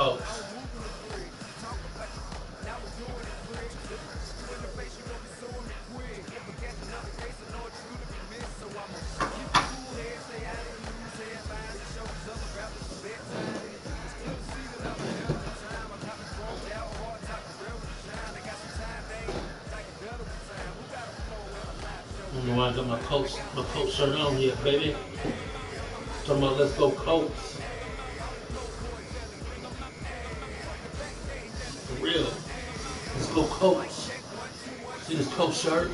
coach. I don't know why I got my coach shirt on here, baby. Talking about let's go Colts. For real. Let's go Colts. See this coach shirt?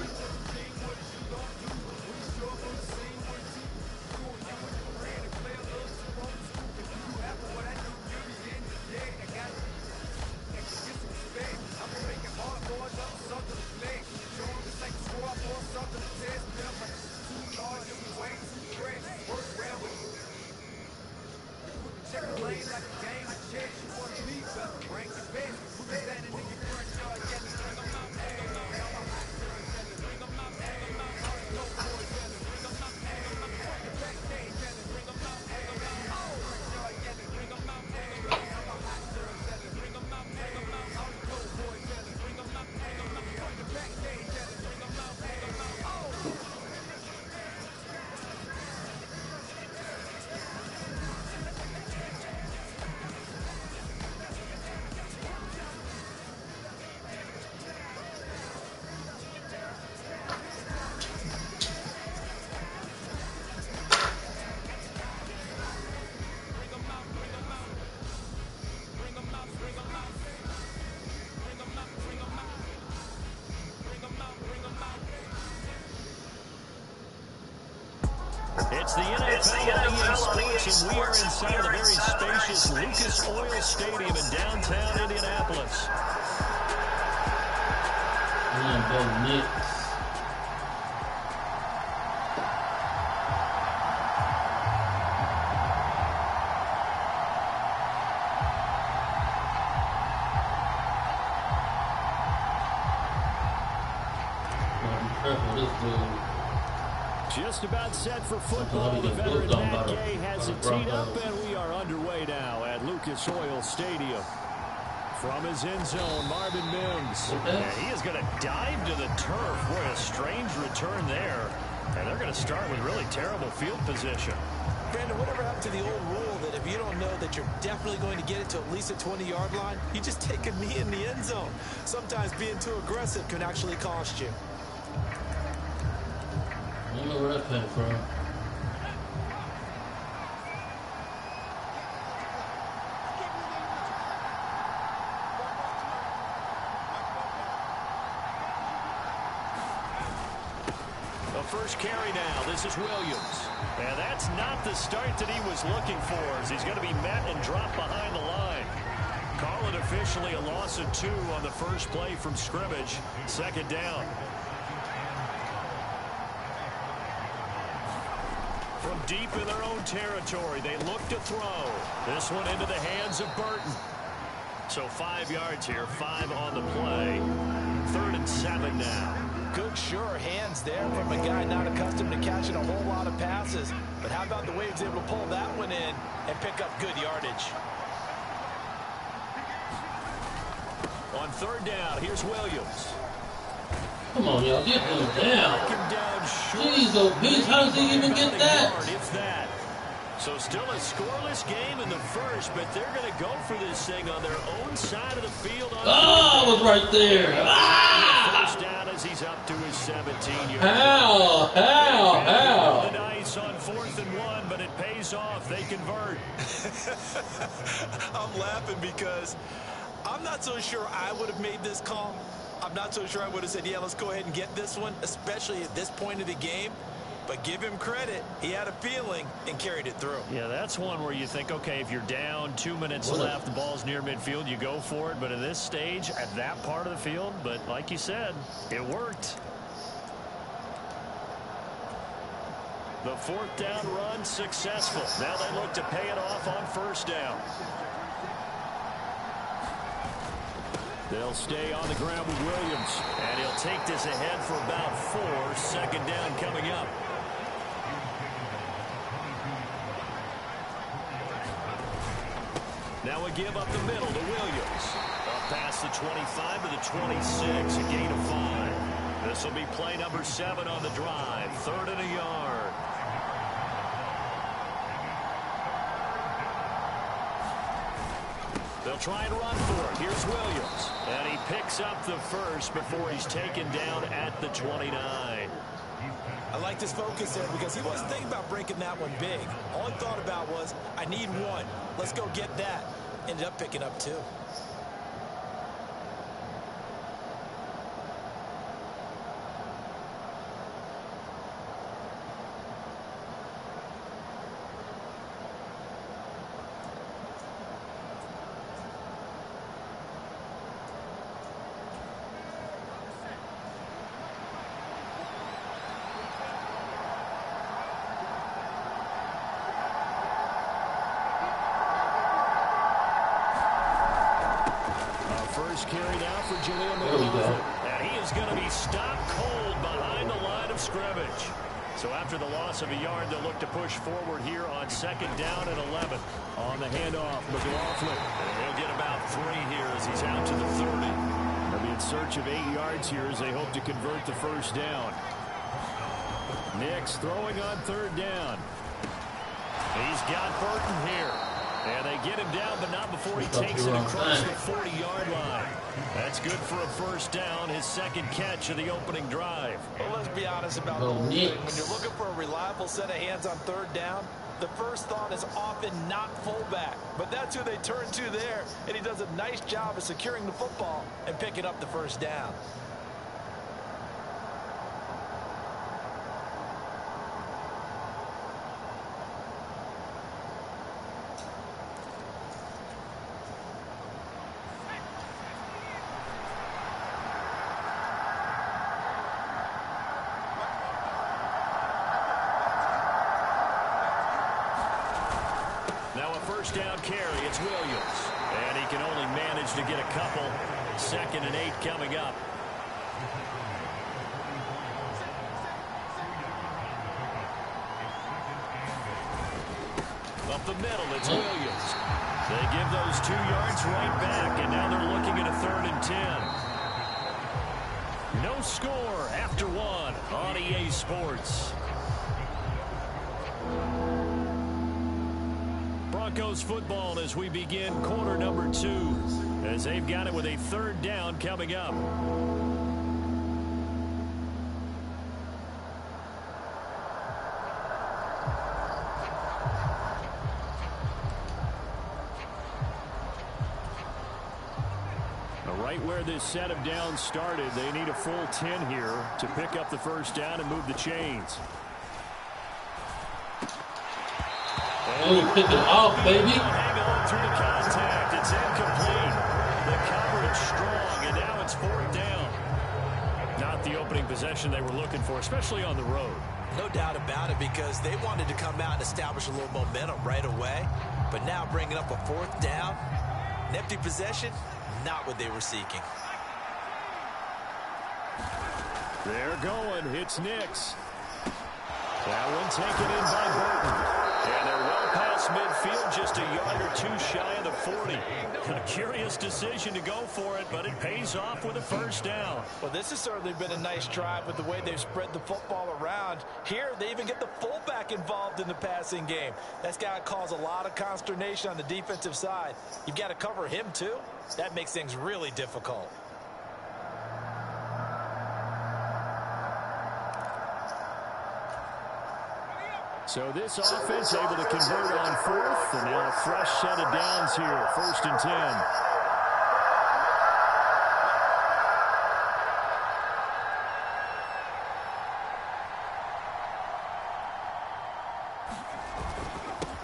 It's the NFL Sports, and we are inside of the very spacious Lucas Oil Stadium in downtown Indianapolis. Go Knicks. This dude. Just about set for football. The veteran Matt Gay has it teed up, and we are underway now at Lucas Oil Stadium. From his end zone, Marvin Mims. Yeah, he is going to dive to the turf. What a strange return there. And they're going to start with really terrible field position. Brandon, whatever happened to the old rule that if you don't know that you're definitely going to get it to at least a 20-yard line, you just take a knee in the end zone. Sometimes being too aggressive can actually cost you. I don't know where that came from. The first carry now. This is Williams. And that's not the start that he was looking for, as he's going to be met and dropped behind the line. Call it officially a loss of 2 on the first play from scrimmage. Second down. From deep in their own territory, they look to throw. This one into the hands of Burton. So 5 yards here, 5 on the play. 3rd and 7 now. Good, sure hands there from a guy not accustomed to catching a whole lot of passes. But how about the way he was able to pull that one in and pick up good yardage? On 3rd down, here's Williams. Come on, y'all, get him down. Jeez, oh, how does he even get that? If that. So still a scoreless game in the first, but they're going to go for this thing on their own side of the field. Oh, it was right there. Ah! First down as he's up to his 17-yard. How? Nice on 4th and 1, but it pays off. They convert. I'm laughing because I'm not so sure I would have made this call. I'm not so sure I would have said, yeah, let's go ahead and get this one, especially at this point of the game. But give him credit. He had a feeling and carried it through. Yeah, that's one where you think, okay, if you're down, 2 minutes left, the ball's near midfield, you go for it. But at this stage, at that part of the field, but like you said, it worked. The 4th down run successful. Now they look to pay it off on 1st down. They'll stay on the ground with Williams. And he'll take this ahead for about 4. 2nd down coming up. Now a give up the middle to Williams. Up past the 25 to the 26, a gain of 5. This will be play number 7 on the drive. 3rd and a yard. They'll try and run for it. Here's Williams. And he picks up the first before he's taken down at the 29. I like this focus there because he wasn't thinking about breaking that one big. All he thought about was, I need one. Let's go get that. Ended up picking up 2. Carry now for Julian. And he is going to be stopped cold behind the line of scrimmage. So after the loss of a yard, they'll look to push forward here on 2nd down and 11. On the handoff, McLaughlin. And he'll get about 3 here as he's out to the 30. They'll be in search of 8 yards here as they hope to convert the first down. Nix throwing on 3rd down. He's got Burton here. And they get him down, but not before he takes it across the 40-yard line. That's good for a first down, his 2nd catch of the opening drive. Well, let's be honest about it. When you're looking for a reliable set of hands on 3rd down, the first thought is often not fullback. But that's who they turn to there, and he does a nice job of securing the football and picking up the first down. Down carry, it's Williams. And he can only manage to get a couple. 2nd and 8 coming up. Up the middle, it's Williams. They give those 2 yards right back, and now they're looking at a 3rd and 10. No score after 1 on EA Sports. Broncos football as we begin quarter number 2, as they've got it with a 3rd down coming up. Right where this set of downs started, they need a full 10 here to pick up the first down and move the chains. Oh, pick it off, baby. Hang on through the contact. It's incomplete. The coverage strong, and now it's 4th down. Not the opening possession they were looking for, especially on the road. No doubt about it, because they wanted to come out and establish a little momentum right away. But now bringing up a 4th down, an empty possession, not what they were seeking. They're going. It's Nix. That one taken in by Burton. And they're well past midfield, just a yard or 2 shy of the 40. A curious decision to go for it, but it pays off with a first down. Well, this has certainly been a nice drive with the way they've spread the football around. Here, they even get the fullback involved in the passing game. That's got to cause a lot of consternation on the defensive side. You've got to cover him, too. That makes things really difficult. So this offense able to convert on 4th, and now a fresh set of downs here, 1st and 10.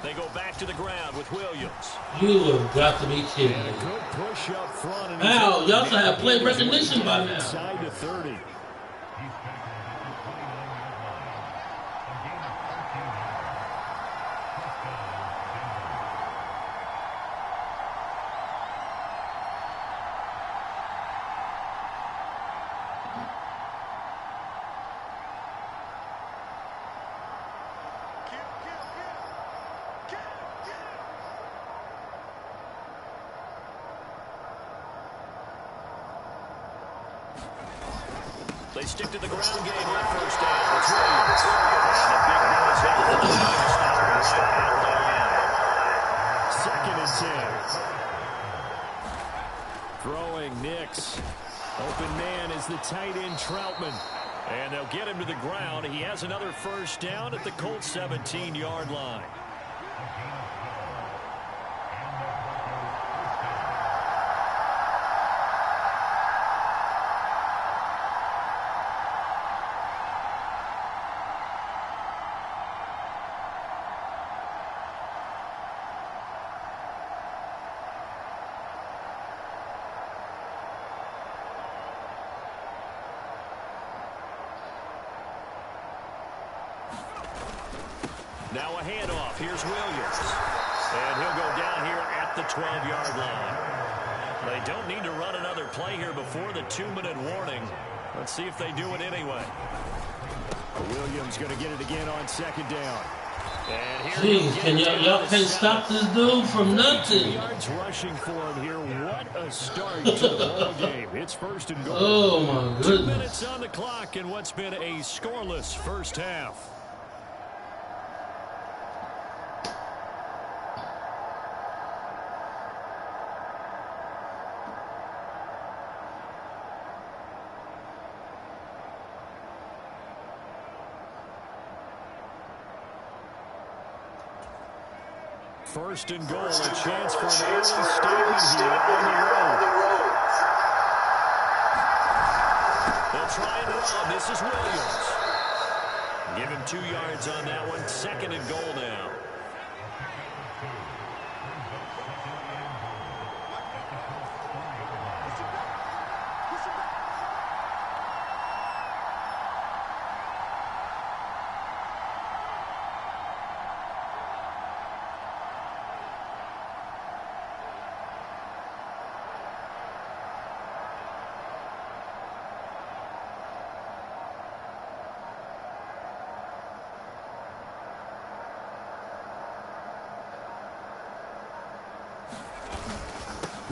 They go back to the ground with Williams. You have got to be kidding me. Good push up front. Now, y'all should have play recognition by now. Inside to 30. they stick to the ground game on first down. It's Williams. And the big boys have the stop right at the line. 2nd and 10. Throwing Nix. Open man is the tight end Troutman. And they'll get him to the ground. He has another first down at the Colts 17-yard line. Now a handoff. Here's Williams. And he'll go down here at the 12-yard line. They don't need to run another play here before the 2-minute warning. Let's see if they do it anyway. Williams going to get it again on 2nd down. And here jeez, y'all can't stop this dude from nothing. Yards rushing for him here. What a start to the ball game. It's 1st and goal. Oh my goodness. 2 minutes on the clock in what's been a scoreless first half. First and goal, a chance for an early statement here on the road. They'll try and run. This is Williams. Give him 2 yards on that one. 2nd and goal now.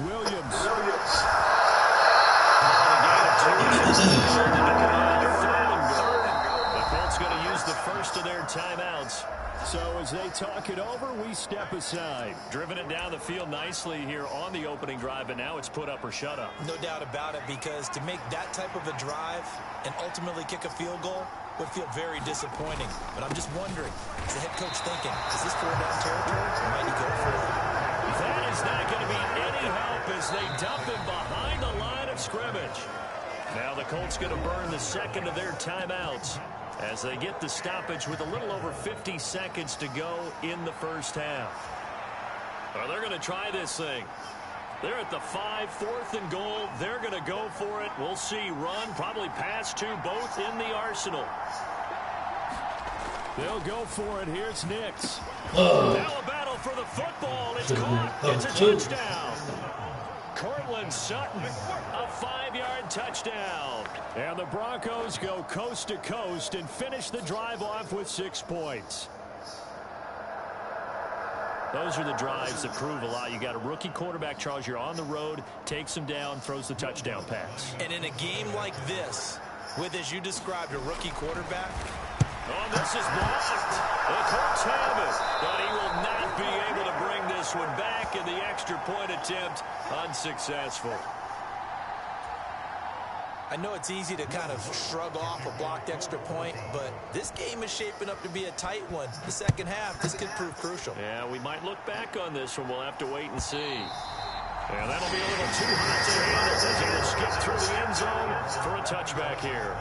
Williams. The Colts going to use the first of their timeouts. So as they talk it over, we step aside. Driven it down the field nicely here on the opening drive, but now it's put up or shut up. No doubt about it, because to make that type of a drive and ultimately kick a field goal would feel very disappointing. But I'm just wondering, is the head coach thinking, is this 4-down territory, or might he go for it? That is not going to be any help as they dump him behind the line of scrimmage. Now the Colts going to burn the 2nd of their timeouts as they get the stoppage with a little over 50 seconds to go in the first half. Well, they're going to try this thing. They're at the 5, 4th and goal. They're going to go for it. We'll see. Run, probably pass to both in the arsenal. They'll go for it. Here's Nix. Now a battle for the football. It's caught. It's a touchdown. Cortland Sutton, a 5-yard touchdown. And the Broncos go coast to coast and finish the drive off with 6 points. Those are the drives that prove a lot. You got a rookie quarterback, Charles. You're on the road, takes him down, throws the touchdown pass. And in a game like this, with, as you described, a rookie quarterback. Oh, this is blocked. The Colts have it, but he will not be able to bring this one back, and the extra point attempt unsuccessful. I know it's easy to kind of shrug off a blocked extra point, but this game is shaping up to be a tight one. The second half, this could prove crucial. Yeah, we might look back on this one. We'll have to wait and see. And that'll be a little too hot to handle as he will skip through the end zone for a touchback here.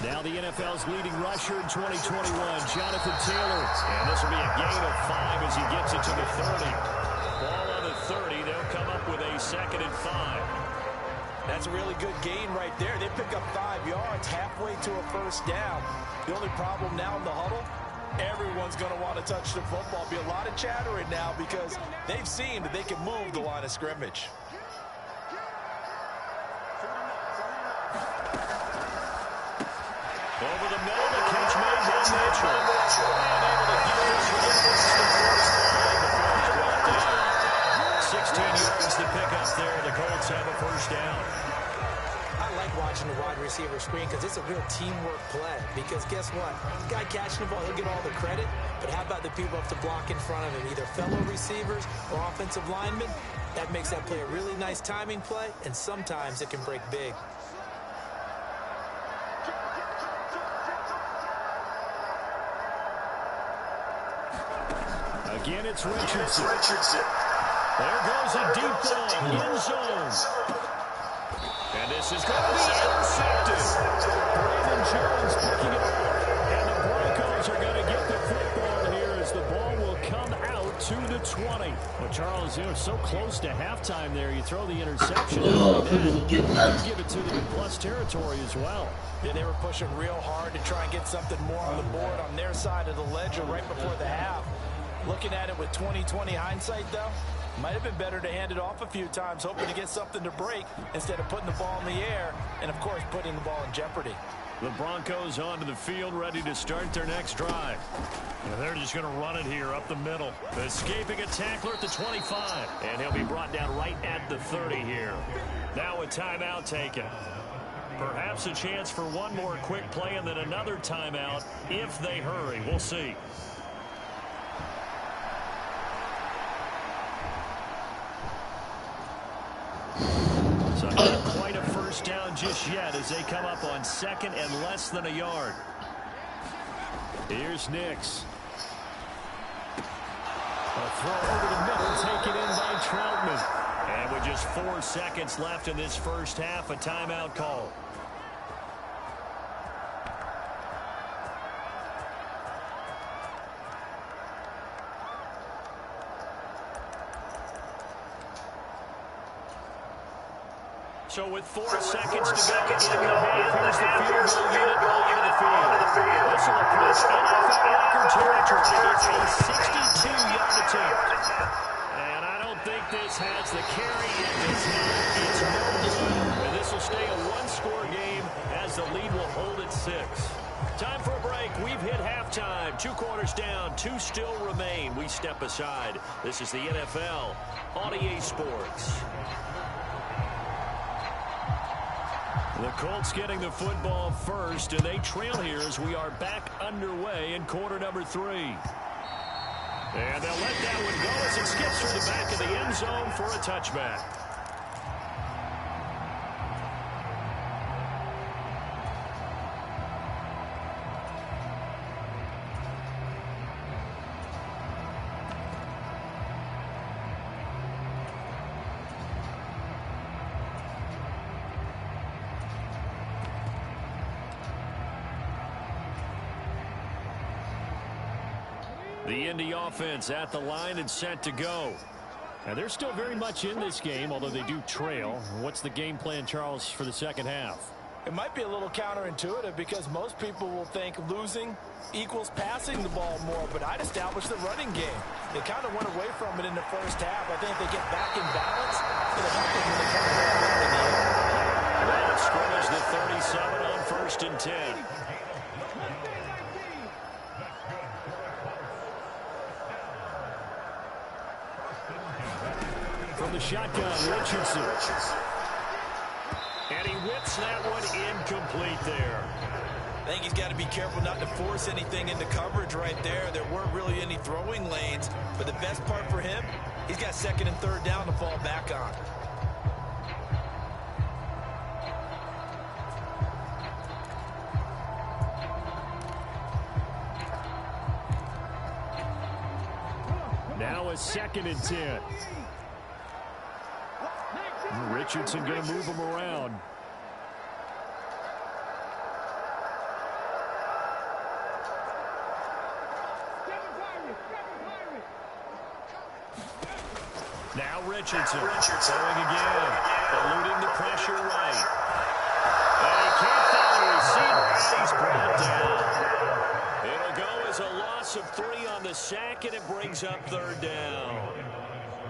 Now the NFL's leading rusher in 2021, Jonathan Taylor. And this will be a gain of 5 as he gets it to the 30. Ball on the 30. They'll come up with a 2nd and 5. That's a really good gain right there. They pick up 5 yards halfway to a first down. The only problem now in the huddle, everyone's going to want to touch the football. Be a lot of chattering now because they've seen that they can move the line of scrimmage. Yards to pick up there. The Colts have a first down. I like watching the wide receiver screen because it's a real teamwork play. Because guess what? The guy catching the ball, he'll get all the credit. But how about the people up to block in front of him, either fellow receivers or offensive linemen? That makes that play a really nice timing play, and sometimes it can break big. Again, it's Richardson. There goes a deep ball, end zone. And this is going to be intercepted. Brandon Jones picking it up. And the Broncos are going to get the football here as the ball will come out to the 20. Well, Charles, you know, so close to halftime there. You throw the interception. Give it to them in plus territory as well. Yeah, they were pushing real hard to try and get something more on the board on their side of the ledger right before the half. Looking at it with 20/20 hindsight, though, might have been better to hand it off a few times, hoping to get something to break instead of putting the ball in the air and, of course, putting the ball in jeopardy. The Broncos onto the field, ready to start their next drive. And they're just going to run it here up the middle. Escaping a tackler at the 25. And he'll be brought down right at the 30 here. Now a timeout taken. Perhaps a chance for one more quick play and then another timeout if they hurry. We'll see. So not quite a first down just yet as they come up on second and less than a yard. Here's Nix. A throw over the middle, taken in by Troutman. And with just 4 seconds left in this first half, a timeout call. So with 4 seconds to go in the half, here's the field goal unit onto the field. This will approach NFL record territory. It's a 62-yard attempt. And I don't think this has the carry. It does not. It's no good. And this will stay a one-score game as the lead will hold at 6. Time for a break. We've hit halftime. 2 quarters down. 2 still remain. We step aside. This is the NFL on EA Sports. The Colts getting the football first, and they trail here as we are back underway in quarter number 3. And they'll let that one go as it skips through the back of the end zone for a touchback. The Indy offense at the line and set to go. Now, they're still very much in this game, although they do trail. What's the game plan, Charles, for the second half? It might be a little counterintuitive because most people will think losing equals passing the ball more, but I'd establish the running game. They kind of went away from it in the first half. I think if they get back in balance, it'll help them when they come back in the end. Well, scrimmage the 37 on 1st and 10. From the shotgun, Richardson. And he whips that one incomplete there. I think he's got to be careful not to force anything into coverage right there. There weren't really any throwing lanes. But the best part for him, he's got 2nd and 3rd down to fall back on. Now a 2nd and 10. Richardson going to move him around. Now Richardson throwing again, eluding the pressure right. And he can't follow the receiver as he's brought down. It'll go as a loss of 3 on the sack, and it brings up 3rd down.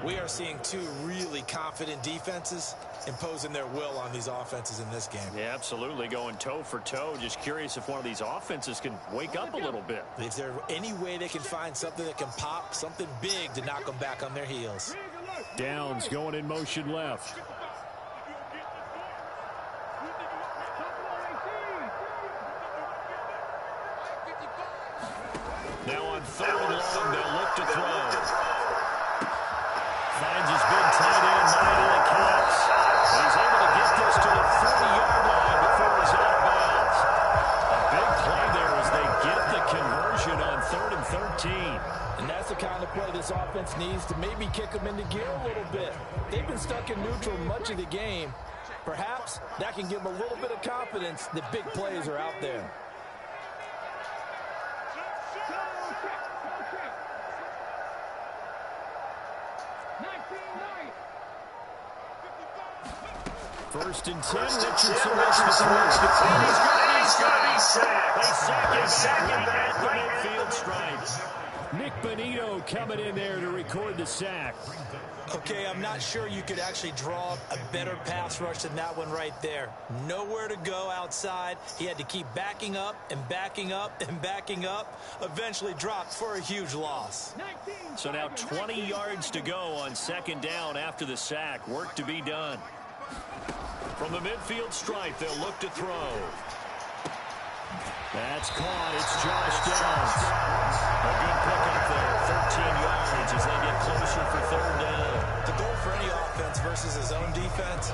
We are seeing two really confident defenses imposing their will on these offenses in this game. Yeah, absolutely, going toe for toe. Just curious if one of these offenses can wake up a little bit. Is there any way they can find something that can pop, something big to knock them back on their heels? Downs going in motion left. Now on 3rd and long, they'll look to throw. Finds his big tight end, Michael Caps. He's able to get this to the 40-yard line before he's out of bounds. A big play there as they get the conversion on 3rd and 13. And that's the kind of play this offense needs to maybe kick them into gear a little bit. They've been stuck in neutral much of the game. Perhaps that can give them a little bit of confidence that big plays are out there. First and 10, Richardson makes the throw. He's going to be sacked. They sack him back at the midfield stripes. Nick Bonito coming in there to record the sack. Okay, I'm not sure you could actually draw a better pass rush than that one right there. Nowhere to go outside. He had to keep backing up and backing up and backing up. Eventually dropped for a huge loss. So now 20 yards to go on 2nd down after the sack. Work to be done. From the midfield stripe, they'll look to throw. That's caught. It's Josh Downs. A good pickup there. 13 yards as they get closer for 3rd down. The goal for any offense versus his own defense,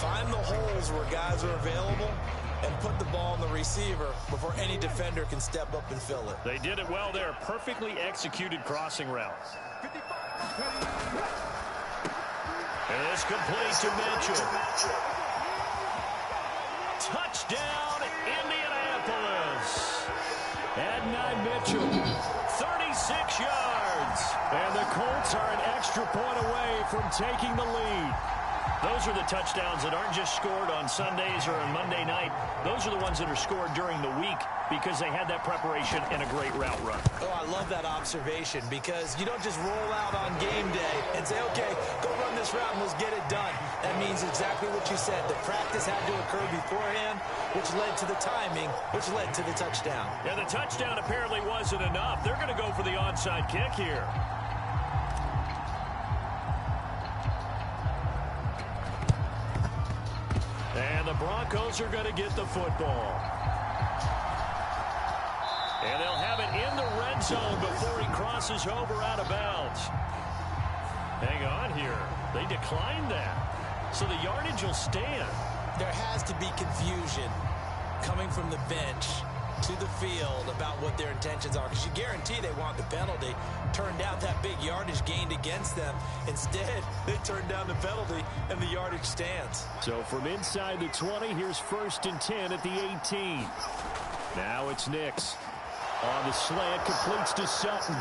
find the holes where guys are available and put the ball on the receiver before any defender can step up and fill it. They did it well there. Perfectly executed crossing routes. And this complete to Mitchell. Touchdown, Indianapolis. Adnan Mitchell. 36 yards. And the Colts are an extra point away from taking the lead. Those are the touchdowns that aren't just scored on Sundays or on Monday night. Those are the ones that are scored during the week because they had that preparation and a great route run. Oh, I love that observation because you don't just roll out on game day and say, okay, go run this route and let's get it done. That means exactly what you said. The practice had to occur beforehand, which led to the timing, which led to the touchdown. Yeah, the touchdown apparently wasn't enough. They're going to go for the onside kick here. And the Broncos are going to get the football. And they'll have it in the red zone before he crosses over out of bounds. Hang on here. They declined that. So the yardage will stand. There has to be confusion coming from the bench to the field about what their intentions are, because you guarantee they want the penalty. Turned out that big yardage gained against them. Instead, they turned down the penalty, and the yardage stands. So from inside the 20, here's 1st and 10 at the 18. Now it's Nix. On the slant, completes to Sutton.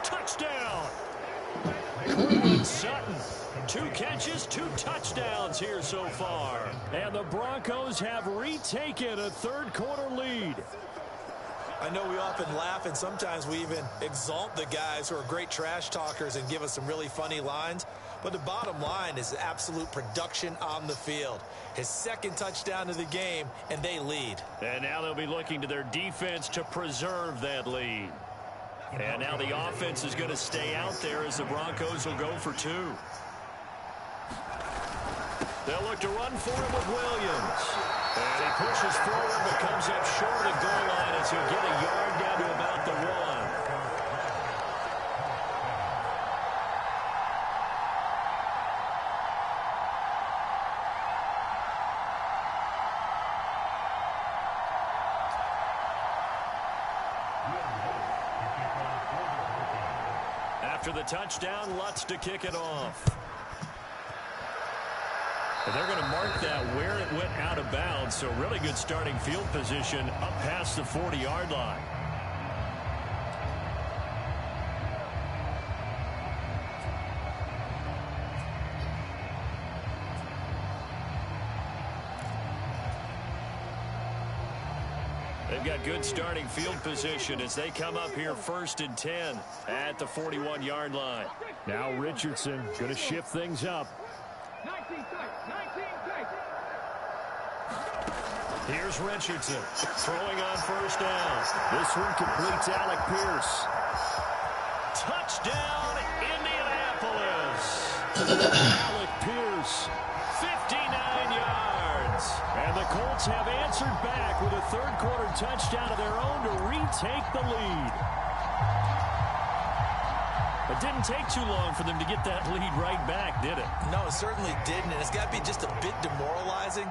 Touchdown! Cortland Sutton. 2 catches, 2 touchdowns here so far. And the Broncos have retaken a 3rd quarter lead. I know we often laugh, and sometimes we even exalt the guys who are great trash talkers and give us some really funny lines. But the bottom line is absolute production on the field. His 2nd touchdown of the game, and they lead. And now they'll be looking to their defense to preserve that lead. And now the offense is going to stay out there as the Broncos will go for 2. They'll look to run for him with Williams. And he pushes forward but comes up short of the goal line as he'll get a yard down to about the 1. After the touchdown, Lutz to kick it off. And they're going to mark that where it went out of bounds, so really good starting field position up past the 40-yard line. They've got good starting field position as they come up here 1st and 10 at the 41-yard line. Now Richardson going to shift things up. Here's Richardson throwing on 1st down. This one completes Alec Pierce. Touchdown, Indianapolis. Alec Pierce, 59 yards. And the Colts have answered back with a third-quarter touchdown of their own to retake the lead. It didn't take too long for them to get that lead right back, did it? No, it certainly didn't, and it's got to be just a bit demoralizing.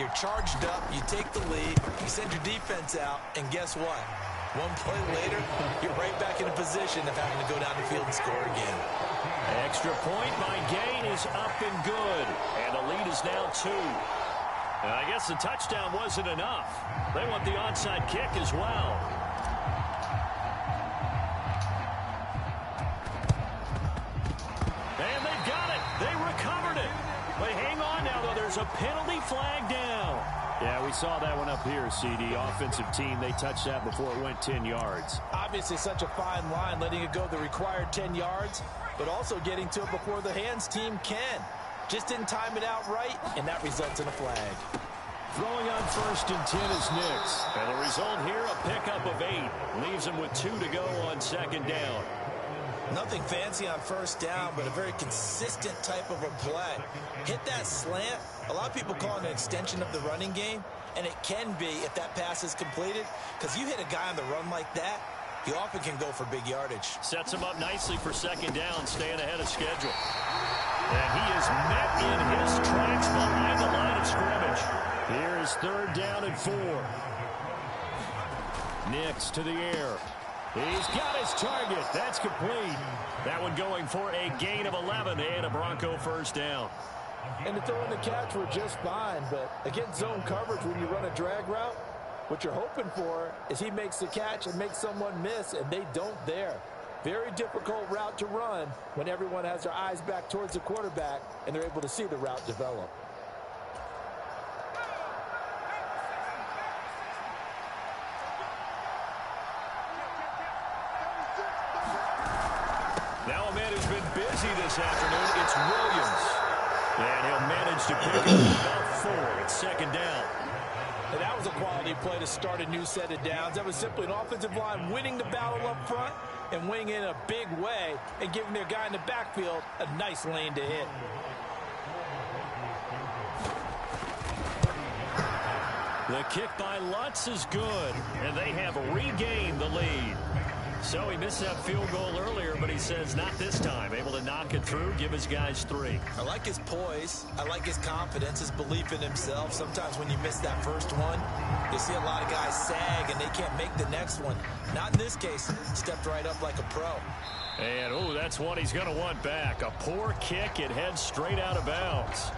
You're charged up, you take the lead, you send your defense out, and guess what? One play later, you're right back in a position of having to go down the field and score again. Extra point by Gain is up and good, and the lead is now 2. And I guess the touchdown wasn't enough. They want the onside kick as well. And they've got it. They recovered it. But hang on now, though. There's a penalty flag down. Yeah, we saw that one up here, CD. Offensive team, they touched that before it went 10 yards. Obviously such a fine line, letting it go the required 10 yards, but also getting to it before the hands team can. Just didn't time it out right, and that results in a flag. Throwing on 1st and 10 is Nix. And the result here, a pickup of 8. Leaves them with 2 to go on 2nd down. Nothing fancy on 1st down, but a very consistent type of a play. Hit that slant. A lot of people call it an extension of the running game, and it can be if that pass is completed, because you hit a guy on the run like that, he often can go for big yardage. Sets him up nicely for 2nd down, staying ahead of schedule. And he is met in his tracks behind the line of scrimmage. Here is 3rd down and 4. Nix to the air. He's got his target. That's complete. That one going for a gain of 11 and a Bronco 1st down. And the throw and the catch were just fine, but against zone coverage when you run a drag route, what you're hoping for is he makes the catch and makes someone miss, and they don't there. Very difficult route to run when everyone has their eyes back towards the quarterback and they're able to see the route develop. Now a man who's been busy this afternoon, it's Williams. And he'll manage to pick up about 4. It's 2nd down. And that was a quality play to start a new set of downs. That was simply an offensive line winning the battle up front and winning in a big way and giving their guy in the backfield a nice lane to hit. The kick by Lutz is good, and they have regained the lead. So he missed that field goal earlier, but he says not this time. Able to knock it through, give his guys 3. I like his poise. I like his confidence, his belief in himself. Sometimes when you miss that first one, you see a lot of guys sag and they can't make the next one. Not in this case. Stepped right up like a pro. And, oh, that's one he's going to want back. A poor kick. It heads straight out of bounds.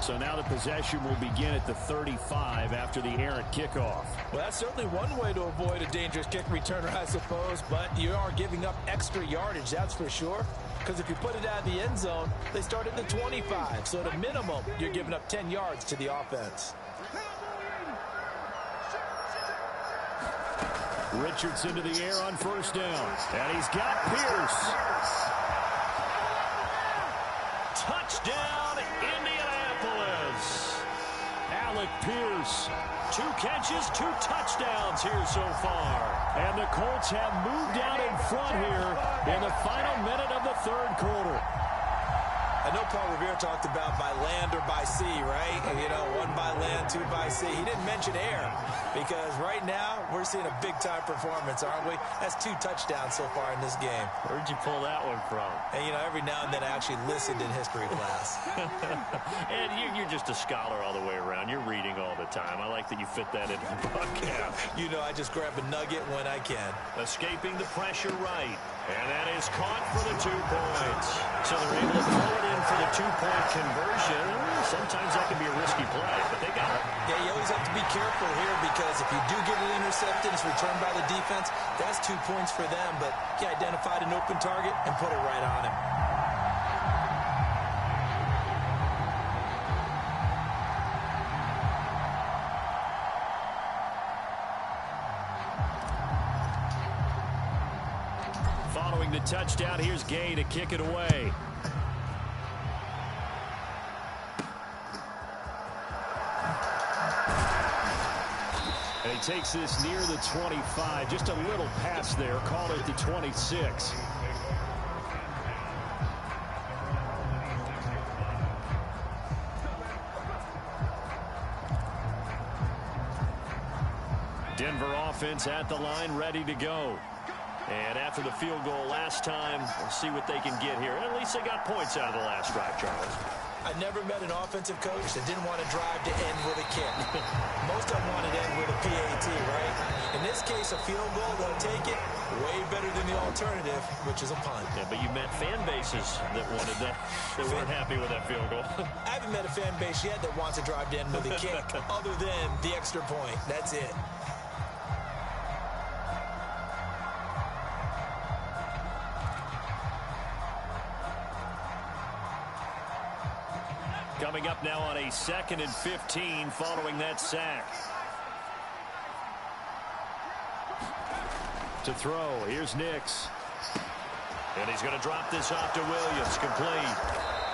So now the possession will begin at the 35 after the errant kickoff. Well, that's certainly one way to avoid a dangerous kick returner, I suppose, but you are giving up extra yardage, that's for sure. Because if you put it out of the end zone, they start at the 25. So at a minimum, you're giving up 10 yards to the offense. Richardson to the air on 1st down. And he's got Pierce. Touchdown, Indianapolis. Alec Pierce. 2 catches, 2 touchdowns here so far. And the Colts have moved out in front here in the final minute of the 3rd quarter. I know Paul Revere talked about by land or by sea, right? You know, 1 by land, 2 by sea. He didn't mention air because right now we're seeing a big-time performance, aren't we? That's 2 touchdowns so far in this game. Where'd you pull that one from? And, you know, every now and then I actually listened in history class. And you're just a scholar all the way around. You're reading all the time. I like that you fit that into the book. Yeah. You know, I just grab a nugget when I can. Escaping the pressure right. And that is caught for the 2 points. So they're able to throw it in for the 2-point conversion. Sometimes that can be a risky play, but they got it. Yeah, you always have to be careful here because if you do get it intercepted, it's returned by the defense, that's 2 points for them. But he identified an open target and put it right on him. touchdown. Here's Gay to kick it away. And he takes this near the 25. Just a little pass there. Call it the 26. Denver offense at the line, ready to go. And after the field goal last time, we'll see what they can get here. At least they got points out of the last drive, Charles. I never met an offensive coach that didn't want to drive to end with a kick. Most of them wanted to end with a PAT, right? In this case, a field goal, they'll take it. Way better than the alternative, which is a punt. Yeah, but you met fan bases that wanted that. They weren't happy with that field goal. I haven't met a fan base yet that wants to drive to end with a kick, other than the extra point. That's it. Coming up now on a 2nd and 15 following that sack. To throw, here's Nix. And he's going to drop this off to Williams, complete.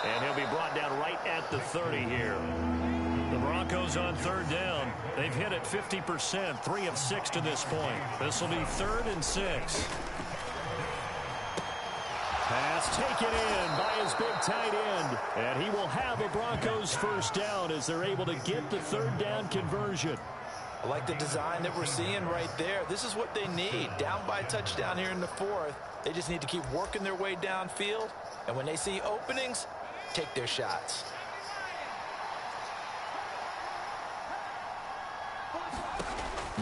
And he'll be brought down right at the 30 here. The Broncos on 3rd down. They've hit it 50%, 3 of 6 to this point. This will be 3rd and 6. Pass taken in by his big tight end. And he will have a Broncos first down as they're able to get the 3rd down conversion. I like the design that we're seeing right there. This is what they need. Down by a touchdown here in the 4th. They just need to keep working their way downfield. And when they see openings, take their shots.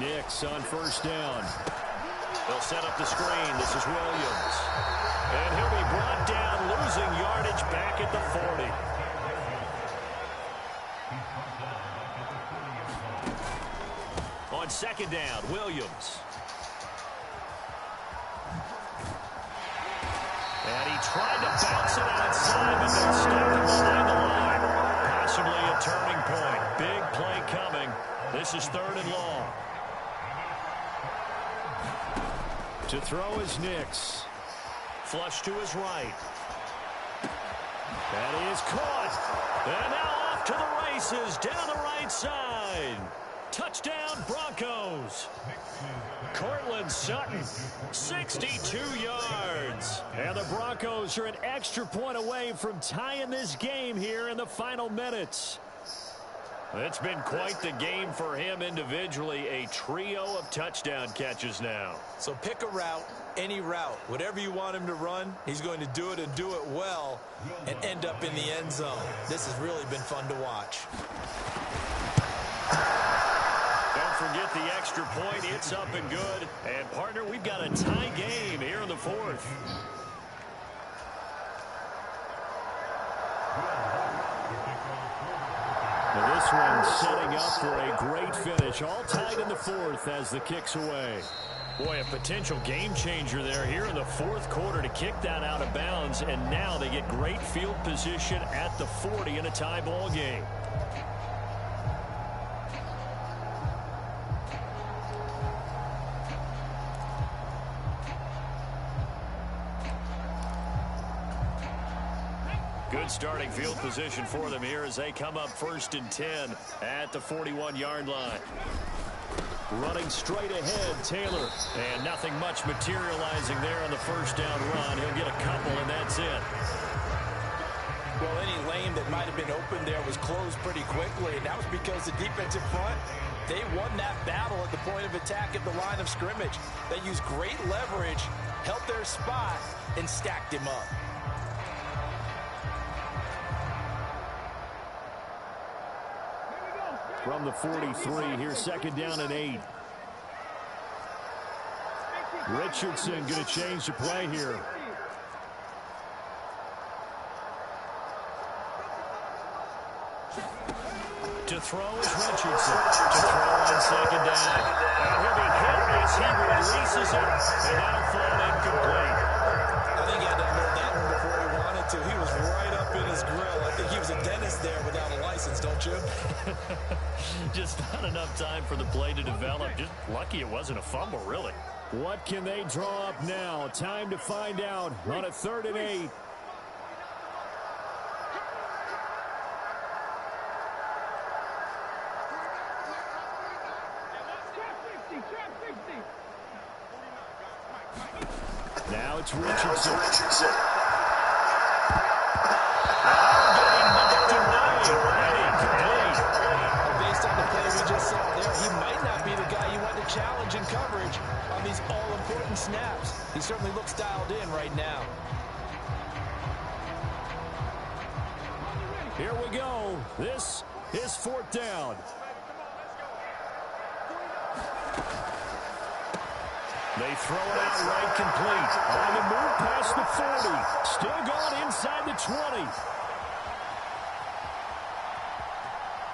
Nix on 1st down. They'll set up the screen. This is Williams. And he'll be brought down, losing yardage back at the 40. On 2nd down, Williams. And he tried to bounce it outside, but they stuck him behind the line. Possibly a turning point. Big play coming. This is 3rd and long. To throw is Nix. Flush to his right. That is caught. And now off to the races down the right side. Touchdown Broncos. Cortland Sutton, 62 yards. And the Broncos are an extra point away from tying this game here in the final minutes. It's been quite the game for him individually. A trio of touchdown catches now. So pick a route, any route. Whatever you want him to run, he's going to do it and do it well and end up in the end zone. This has really been fun to watch. Don't forget the extra point. It's up and good. And, partner, we've got a tie game here in the 4th. Now this one setting up for a great finish. All tied in the 4th as the kick's away. Boy, a potential game changer there here in the 4th quarter to kick that out of bounds. And now they get great field position at the 40 in a tie ball game. Good starting field position for them here as they come up 1st and 10 at the 41-yard line. Running straight ahead, Taylor. And nothing much materializing there on the 1st down run. He'll get a couple, and that's it. Well, any lane that might have been open there was closed pretty quickly, and that was because the defensive front, they won that battle at the point of attack at the line of scrimmage. They used great leverage, held their spot, and stacked him up. From the 43, here's 2nd down and 8. Richardson going to change the play here. To throw is Richardson. To throw on 2nd down. And he'll be hit as he releases it. And that'll fall incomplete. I think he had to unload that one before he wanted to. He was right up in his grill. I think he was a dentist there without a license, don't you? Just not enough time for the play to develop. Just lucky it wasn't a fumble, really. What can they draw up now? Time to find out on a 3rd and 8. Now it's Richardson. Based on the play we just saw there, he might not be the guy you want to challenge in coverage on these all-important snaps. He certainly looks dialed in right now. Here we go. This is 4th down. They throw it out right complete. On the move past the 40. Still going inside the 20.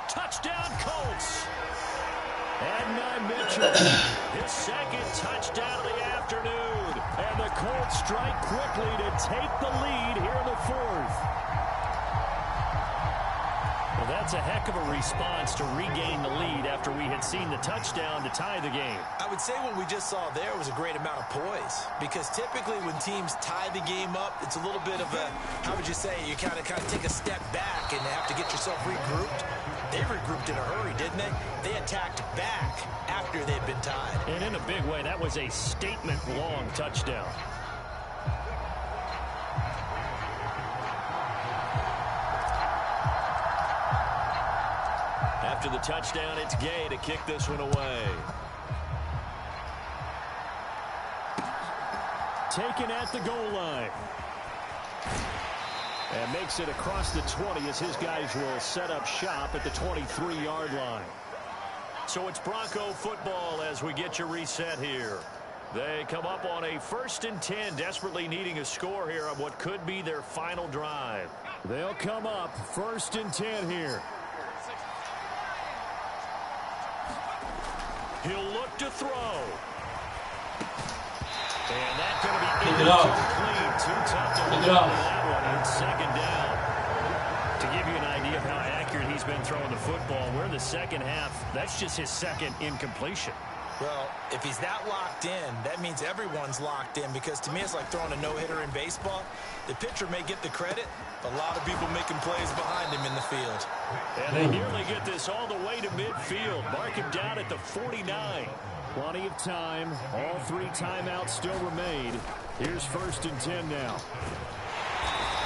Touchdown Colts. And Mitchell. His 2nd touchdown of the afternoon. And the Colts strike quickly to take the lead here in the 4th. Well, that's a heck of a response to regain the lead after we had seen the touchdown to tie the game. I would say what we just saw there was a great amount of poise, because typically when teams tie the game up, it's a little bit of a, how would you say, you kind of take a step back and have to get yourself regrouped. They regrouped in a hurry, didn't they? They attacked back after they'd been tied. And in a big way, that was a statement-long touchdown. After the touchdown, it's Gay to kick this one away. Taken at the goal line. And makes it across the 20 as his guys will set up shop at the 23-yard line. So it's Bronco football as we get you reset here. They come up on a 1st and 10, desperately needing a score here on what could be their final drive. They'll come up 1st and 10 here. He'll look to throw. And that's going to be incomplete. Too tough to hold on to that one. It's 2nd down. To give you an idea of how accurate he's been throwing the football, we're in the 2nd half. That's just his 2nd incompletion. Well, if he's that locked in, that means everyone's locked in, because to me it's like throwing a no-hitter in baseball. The pitcher may get the credit, a lot of people making plays behind him in the field. And they nearly get this all the way to midfield. Mark him down at the 49. Plenty of time. All 3 timeouts still remain. Here's 1st and 10 now.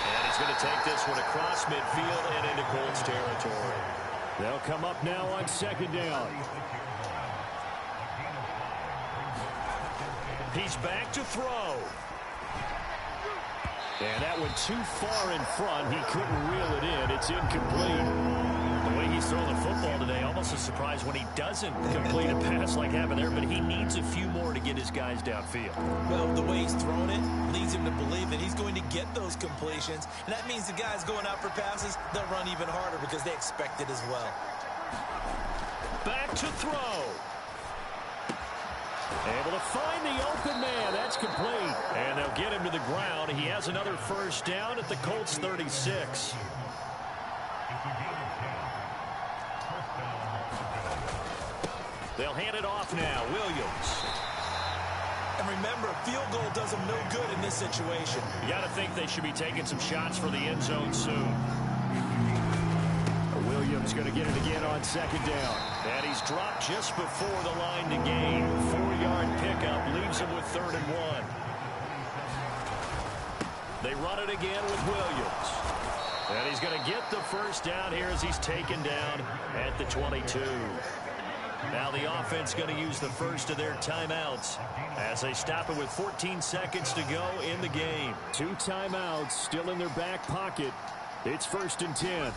And he's going to take this one across midfield and into Colts territory. They'll come up now on 2nd down. He's back to throw. And that went too far in front. He couldn't reel it in. It's incomplete. The way he's throwing the football today, almost a surprise when he doesn't complete a pass like happened there, but he needs a few more to get his guys downfield. Well, the way he's thrown it leads him to believe that he's going to get those completions, and that means the guys going out for passes, they'll run even harder because they expect it as well. Back to throw. Able to find the open man. That's complete. And they'll get him to the ground. He has another 1st down at the Colts 36. They'll hand it off now. Williams. And remember, field goal does them no good in this situation. You got to think they should be taking some shots for the end zone soon. Williams going to get it again on 2nd down. And he's dropped just before the line to gain. 4-yard pickup leaves him with 3rd and 1. They run it again with Williams. And he's going to get the 1st down here as he's taken down at the 22. Now the offense going to use the first of their timeouts as they stop it with 14 seconds to go in the game. 2 timeouts still in their back pocket. It's 1st and 10.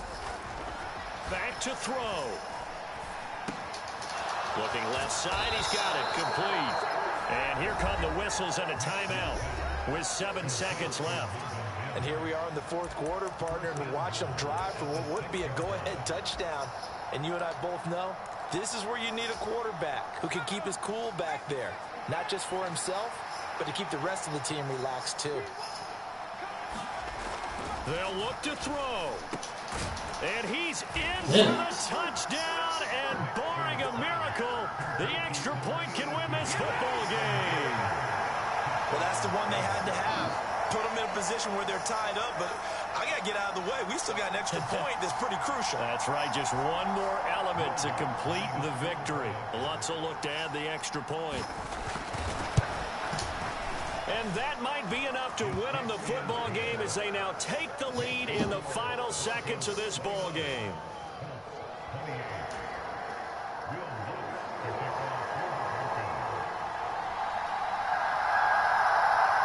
Back to throw. Looking left side, he's got it complete. And here come the whistles and a timeout with 7 seconds left. And here we are in the 4th quarter, partner, and watch them drive for what would be a go-ahead touchdown. And you and I both know this is where you need a quarterback who can keep his cool back there. Not just for himself, but to keep the rest of the team relaxed too. They'll look to throw. And he's in for the touchdown. And barring a miracle, the extra point can win this football game. Well, that's the one they had to have. Put them in a position where they're tied up, but I got to get out of the way. We still got an extra point that's pretty crucial. That's right. Just one more element to complete the victory. Lutz will look to add the extra point. And that might be enough to win them the football game as they now take the lead in the final seconds of this ball game.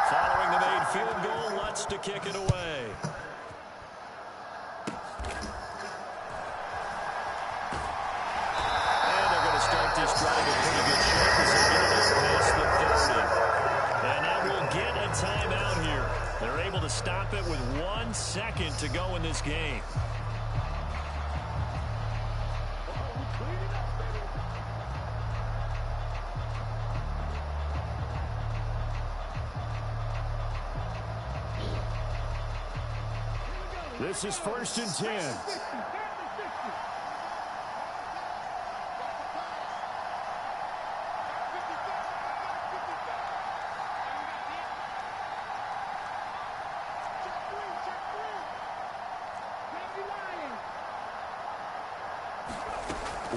Following the made field goal, Lutz to kick it away. And they're going to start this drive in pretty good shape as they get it up past the 30. And that will get a timeout here. They're able to stop it with 1 second to go in this game. This is 1st and 10.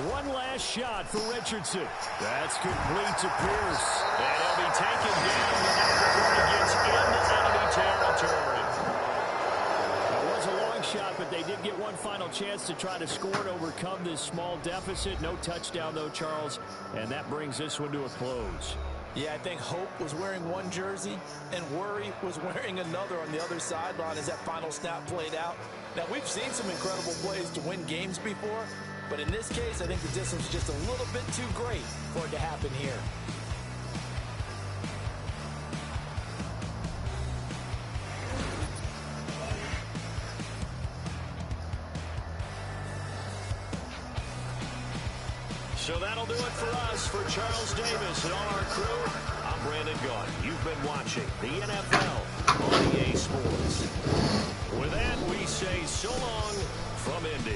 One last shot for Richardson. That's complete to Pierce. And he'll be taken down before he gets into enemy territory. It was a long shot, but they did get one final chance to try to score and overcome this small deficit. No touchdown, though, Charles. And that brings this one to a close. Yeah, I think Hope was wearing one jersey and Worry was wearing another on the other sideline as that final snap played out. Now, we've seen some incredible plays to win games before, but in this case, I think the distance is just a little bit too great for it to happen here. So that'll do it for us. For Charles Davis and all our crew, I'm Brandon Gaudin. You've been watching the NFL on EA Sports. With that, we say so long from Indy.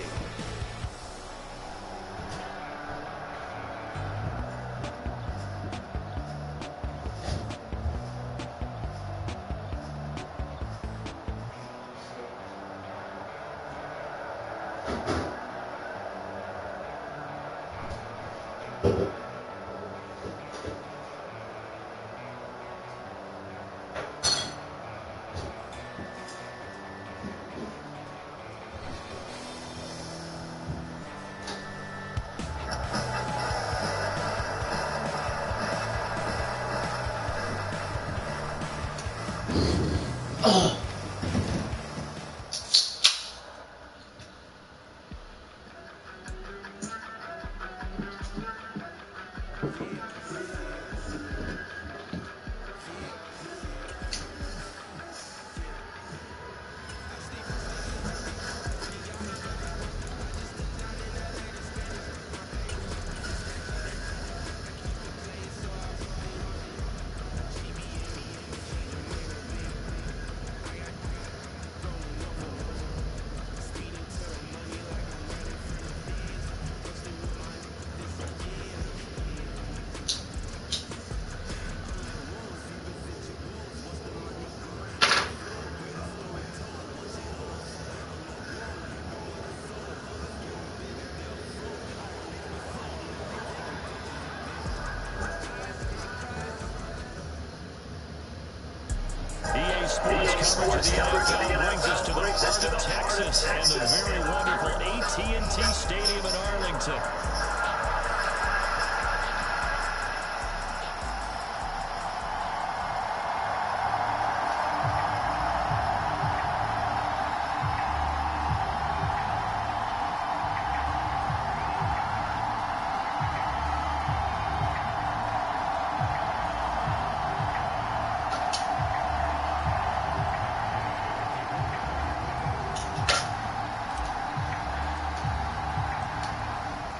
Sports coverage of the NFL brings us to the heart of Texas and the very wonderful AT&T Stadium in Arlington.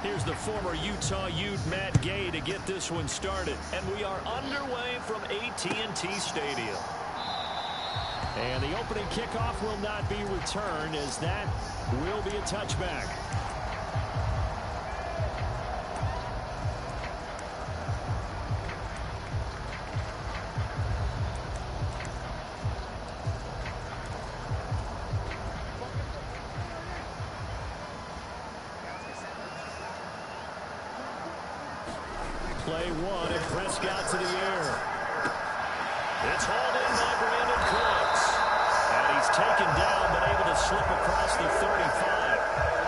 Here's the former Utah Ute Matt Gay to get this one started. And we are underway from AT&T Stadium. And the opening kickoff will not be returned, as that will be a touchback. Play one, and Prescott to the air. It's hauled in by Brandon Cooks. And he's taken down, but able to slip across the 35.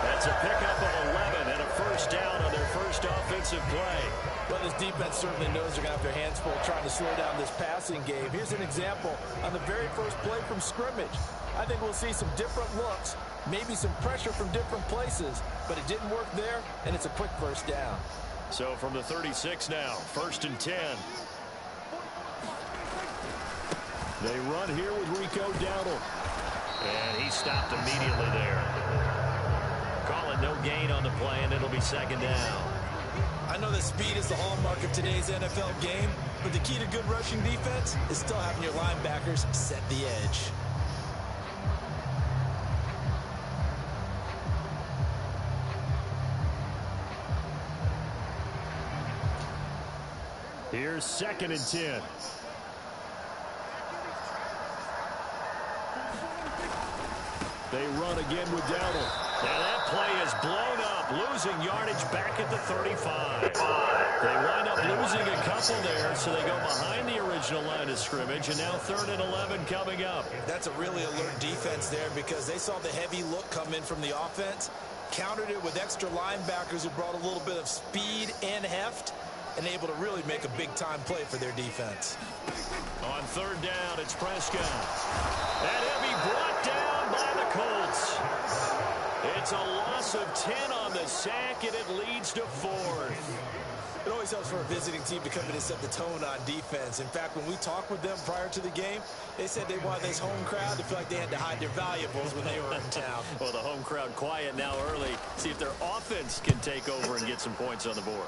That's a pickup of 11 and a first down on their first offensive play. Well, this defense certainly knows they're going to have their hands full trying to slow down this passing game. Here's an example on the very first play from scrimmage. I think we'll see some different looks, maybe some pressure from different places, but it didn't work there, and it's a quick first down. So from the 36 now, 1st and 10. They run here with Rico Dowdle. And he stopped immediately there. Call it no gain on the play, and it'll be 2nd down. I know that speed is the hallmark of today's NFL game, but the key to good rushing defense is still having your linebackers set the edge. Here's 2nd and 10. They run again with Dowdle. Now that play is blown up, losing yardage back at the 35. They wind up losing a couple there, so they go behind the original line of scrimmage, and now 3rd and 11 coming up. That's a really alert defense there because they saw the heavy look come in from the offense, countered it with extra linebackers who brought a little bit of speed and heft, and able to really make a big-time play for their defense. On 3rd down, it's Prescott. That heavy brought down by the Colts. It's a loss of 10 on the sack, and it leads to 4th. It always helps for a visiting team to come in and set the tone on defense. In fact, when we talked with them prior to the game, they said they wanted this home crowd to feel like they had to hide their valuables when they were in town. Well, the home crowd quiet now early. See if their offense can take over and get some points on the board.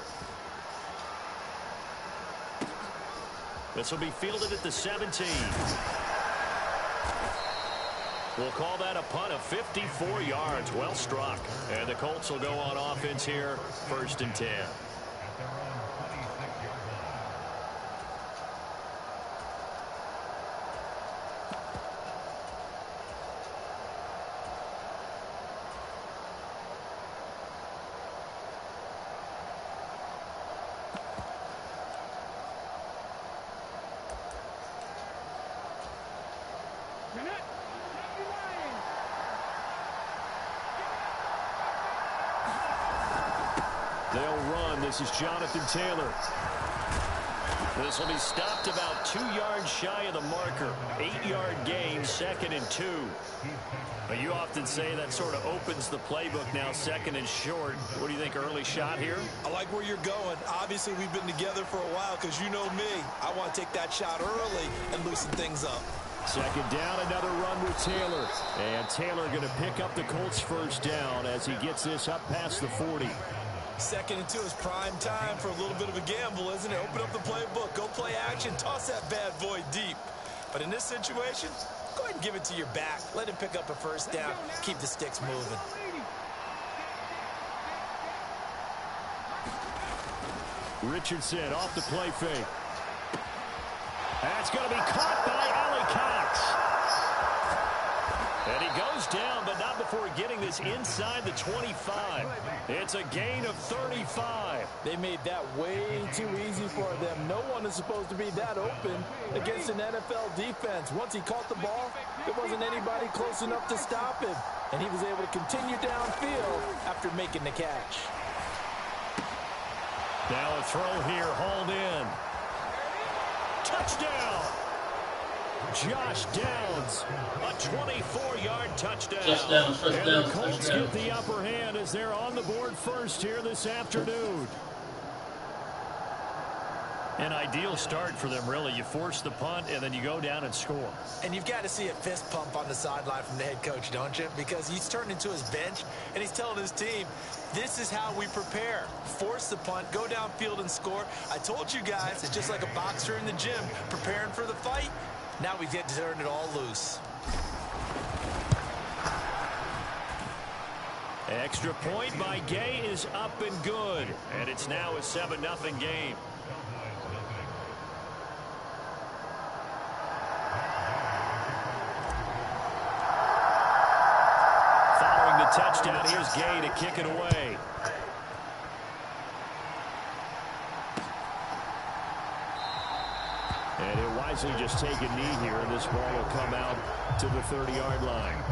This will be fielded at the 17. We'll call that a punt of 54 yards. Well struck. And the Colts will go on offense here, 1st and 10. They'll run. This is Jonathan Taylor. This will be stopped about 2 yards shy of the marker. 8-yard gain, 2nd and 2. But you often say that sort of opens the playbook now, 2nd and short. What do you think, early shot here? I like where you're going. Obviously, we've been together for a while because you know me. I want to take that shot early and loosen things up. 2nd down, another run with Taylor. And Taylor going to pick up the Colts' first down as he gets this up past the 40. 2nd and 2 is prime time for a little bit of a gamble, isn't it? Open up the playbook, go play action, toss that bad boy deep. But in this situation, go ahead and give it to your back. Let him pick up a first down. Keep the sticks moving. Richardson off the play fake. That's going to be caught by Allie Cox. And he goes down, but not before getting this inside the 25. It's a gain of 35. They made that way too easy for them. No one is supposed to be that open against an NFL defense. Once he caught the ball, there wasn't anybody close enough to stop him. And he was able to continue downfield after making the catch. Now a throw here, hauled in. Touchdown! Josh Downs, a 24-yard touchdown. And the Colts get the upper hand as they're on the board first here this afternoon. An ideal start for them, really. You force the punt, and then you go down and score. And you've got to see a fist pump on the sideline from the head coach, don't you? Because he's turned into his bench, and he's telling his team, this is how we prepare. Force the punt, go downfield and score. I told you guys, it's just like a boxer in the gym preparing for the fight. Now we get to turn it all loose. Extra point by Gay is up and good. And it's now a 7-0 game. Following the touchdown, here's Gay to kick it away. And he'll wisely just take a knee here, and this ball will come out to the 30-yard line.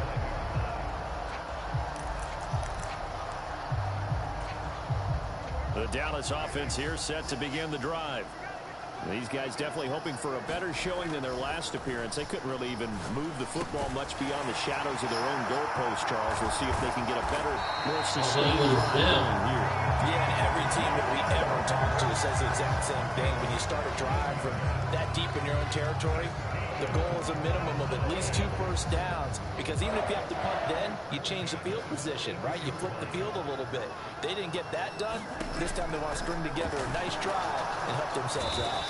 The Dallas offense here set to begin the drive. These guys definitely hoping for a better showing than their last appearance. They couldn't really even move the football much beyond the shadows of their own goalpost, Charles. We'll see if they can get a better, more sustainable going here. Yeah, and every team that we ever talk to says the exact same thing. When you start a drive from that deep in your own territory, the goal is a minimum of at least 2 first downs, because even if you have to punt then, you change the field position, right? You flip the field a little bit. They didn't get that done. This time they want to string together a nice drive and help themselves out.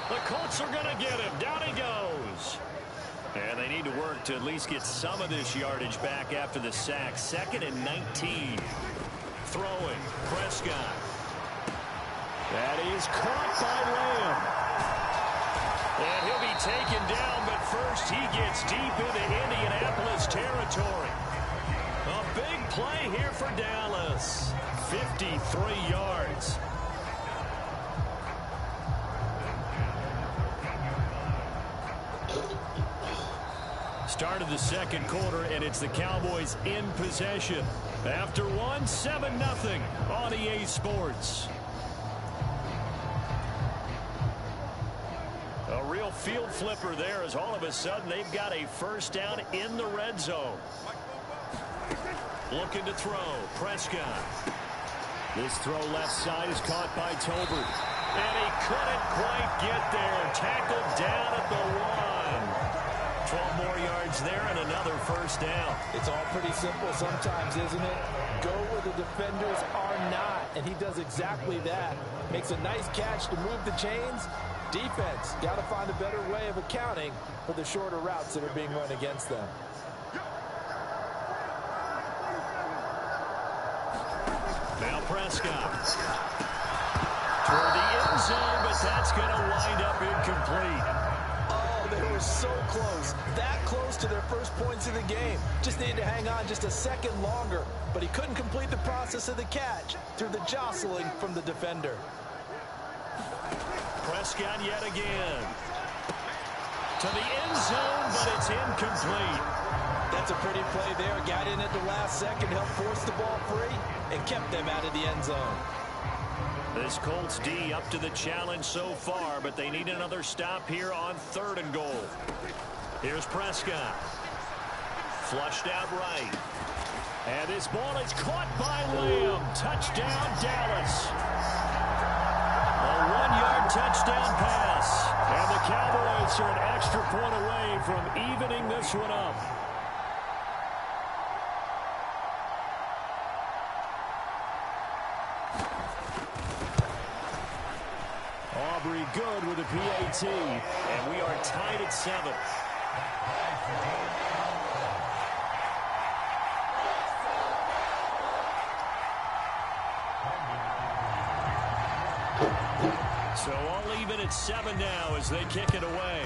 The Colts are going to get him. Down he goes. And they need to work to at least get some of this yardage back after the sack. 2nd and 19. Throwing. Prescott. That is caught by Lamb. And he'll be taken down, but first he gets deep into Indianapolis territory. A big play here for Dallas. 53 yards. Start of the second quarter, and it's the Cowboys in possession. After one, 7-0 on EA Sports. A real field flipper there, as all of a sudden they've got a first down in the red zone. Looking to throw. Prescott. This throw left side is caught by Tolbert. And he couldn't quite get there. Tackled down at the 1. 12 more yards there and another first down. It's all pretty simple sometimes, isn't it? Go where the defenders are not, and he does exactly that. Makes a nice catch to move the chains. Defense got to find a better way of accounting for the shorter routes that are being run against them. Now Prescott. Toward the end zone, but that's going to wind up incomplete. Oh, they were so close. That close to their first points of the game. Just needed to hang on just a second longer, but he couldn't complete the process of the catch through the jostling from the defender. Prescott yet again. To the end zone, but it's incomplete. That's a pretty play there. Got in at the last second, helped force the ball free, and kept them out of the end zone. This Colts D up to the challenge so far, but they need another stop here on 3rd and goal. Here's Prescott. Flushed out right. And this ball is caught by Lamb. Touchdown, Dallas. A 1-yard touchdown pass. And the Cowboys are an extra point away from evening this one up. Aubrey good with a PAT. And we are tied at 7. So all even at 7 now as they kick it away.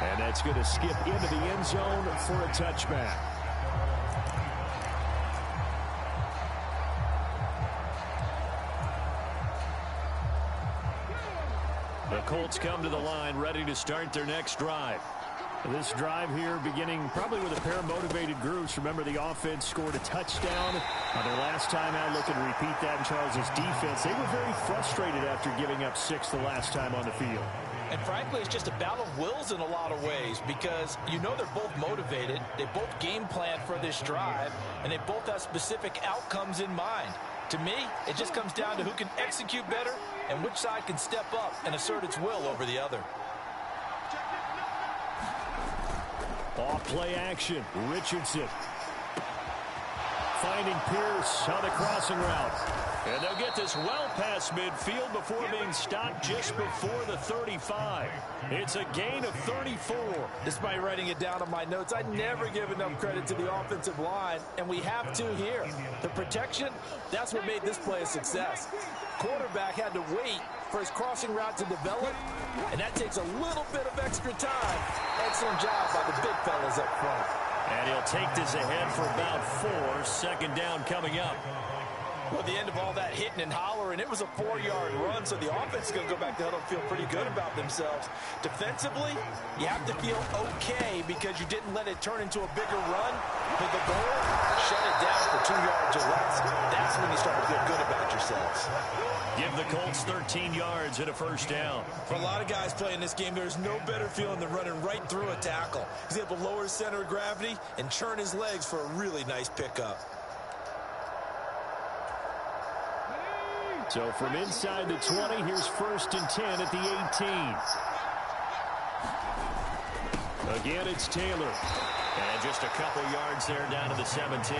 And that's going to skip into the end zone for a touchback. The Colts come to the line ready to start their next drive. This drive here beginning probably with a pair of motivated groups. Remember, the offense scored a touchdown their last time out. Looking to repeat that in Charles's defense. They were very frustrated after giving up 6 the last time on the field. And frankly, it's just a battle of wills in a lot of ways, because you know they're both motivated. They both game plan for this drive, and they both have specific outcomes in mind. To me, it just comes down to who can execute better and which side can step up and assert its will over the other. Off play action. Richardson finding Pierce on the crossing route. And they'll get this well past midfield before being stopped just before the 35. It's a gain of 34. Despite writing it down on my notes, I never give enough credit to the offensive line, and we have to here. The protection, that's what made this play a success. Quarterback had to wait for his crossing route to develop, and that takes a little bit of extra time. Excellent job by the big fellas up front. And he'll take this ahead for about 4. Second down coming up. Well, at the end of all that hitting and hollering, it was a 4-yard run, so the offense is going to go back to huddle and feel pretty good about themselves. Defensively, you have to feel okay because you didn't let it turn into a bigger run. But the goal, shut it down for 2 yards or less. That's when you start to feel good about yourselves. Give the Colts 13 yards and a first down. For a lot of guys playing this game, there's no better feeling than running right through a tackle. He's able to lower his center of gravity and churn his legs for a really nice pickup. So from inside the 20, here's 1st and 10 at the 18. Again, it's Taylor. And just a couple yards there down to the 17.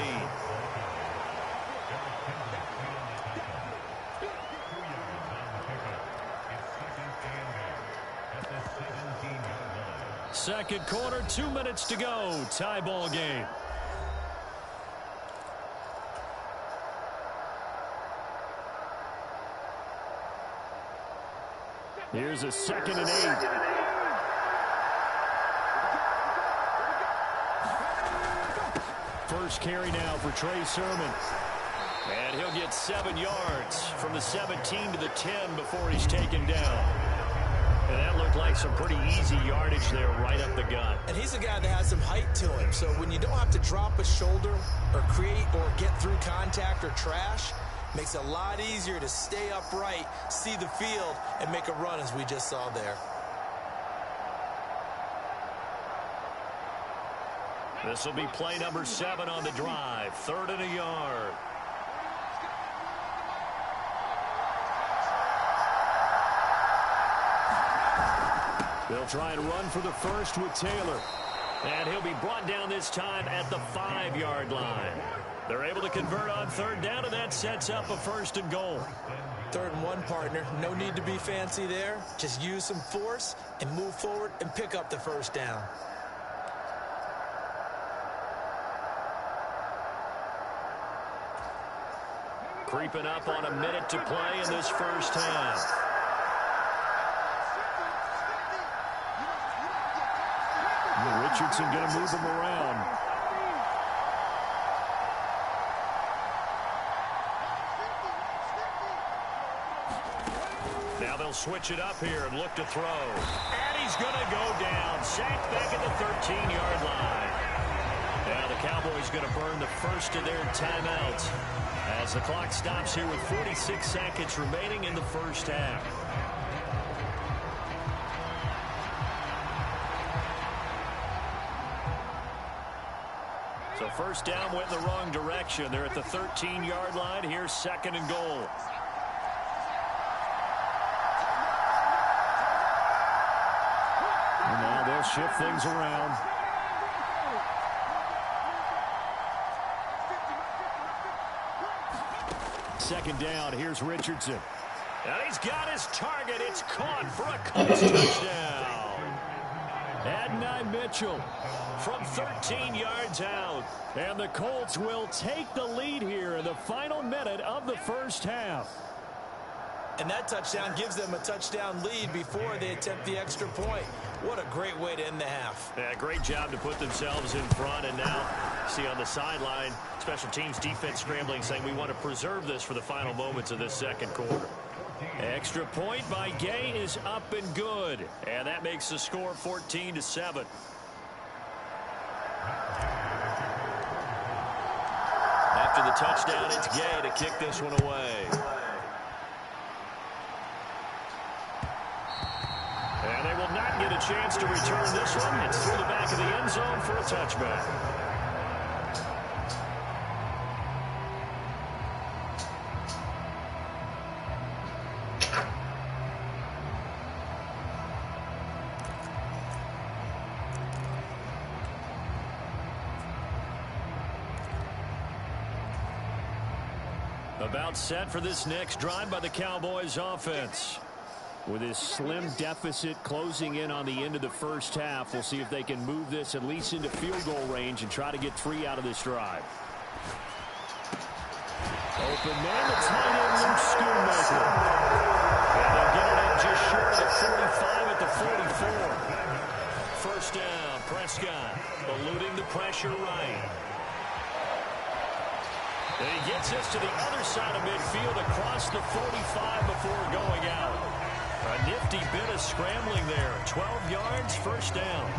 Second quarter, 2 minutes to go. Tie ball game. Here's a 2nd and 8. First carry now for Trey Sermon. And he'll get 7 yards from the 17 to the 10 before he's taken down. And that looked like some pretty easy yardage there right up the gut. And he's a guy that has some height to him. So when you don't have to drop a shoulder or create or get through contact or trash, makes it a lot easier to stay upright, see the field, and make a run as we just saw there. This will be play number 7 on the drive. 3rd and a yard. They'll try and run for the first with Taylor. And he'll be brought down this time at the 5-yard line. They're able to convert on 3rd down, and that sets up a 1st and goal. 3rd and 1, partner. No need to be fancy there. Just use some force and move forward and pick up the 1st down. Creeping up on a minute to play in this first half. Richardson going to move him around. Now they'll switch it up here and look to throw. And he's going to go down. Sacked back at the 13-yard line. Now the Cowboys going to burn the first of their timeouts as the clock stops here with 46 seconds remaining in the first half. So first down went in the wrong direction. They're at the 13-yard line. Here's 2nd and goal. And now they'll shift things around. Second down. Here's Richardson. And he's got his target. It's caught for a Colts touchdown. Adonai Mitchell From 13 yards out. And the Colts will take the lead here in the final minute of the first half. And that touchdown gives them a touchdown lead before they attempt the extra point. What a great way to end the half. Yeah, great job to put themselves in front. And now, see on the sideline, special teams defense scrambling, saying we want to preserve this for the final moments of this second quarter. Extra point by Gay is up and good. And that makes the score 14-7. After the touchdown, it's Gay to kick this one away. And they will not get a chance to return this one. It's through the back of the end zone for a touchback. About set for this next drive by the Cowboys offense. With this slim deficit closing in on the end of the first half, we'll see if they can move this at least into field goal range and try to get 3 out of this drive. Open man, it's tight end Luke Schoonmaker. And they'll get it up just short of the 45 at the 44. First down, Prescott eluding the pressure right. And he gets this to the other side of midfield across the 45 before going out. A nifty bit of scrambling there. 12 yards, first down.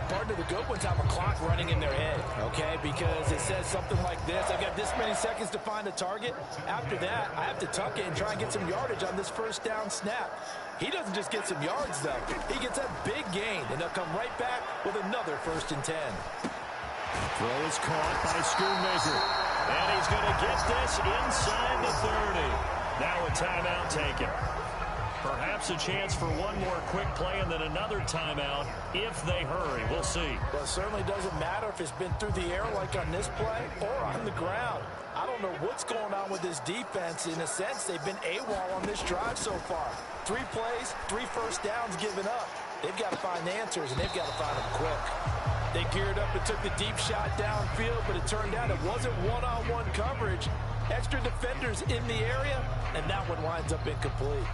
Part of the good ones have a clock running in their head, okay? Because it says something like this. I've got this many seconds to find a target. After that, I have to tuck it and try and get some yardage on this first down snap. He doesn't just get some yards, though. He gets a big gain, and they'll come right back with another 1st and 10. Throw is caught by Schoonmaker. And he's going to get this inside the 30. Now a timeout taken. Perhaps a chance for one more quick play and then another timeout if they hurry. We'll see. Well, it certainly doesn't matter if it's been through the air like on this play or on the ground. I don't know what's going on with this defense. In a sense, they've been AWOL on this drive so far. 3 plays, 3 first downs given up. They've got to find answers, and they've got to find them quick. They geared up and took the deep shot downfield, but it turned out it wasn't one-on-one coverage. Extra defenders in the area, and that one winds up incomplete.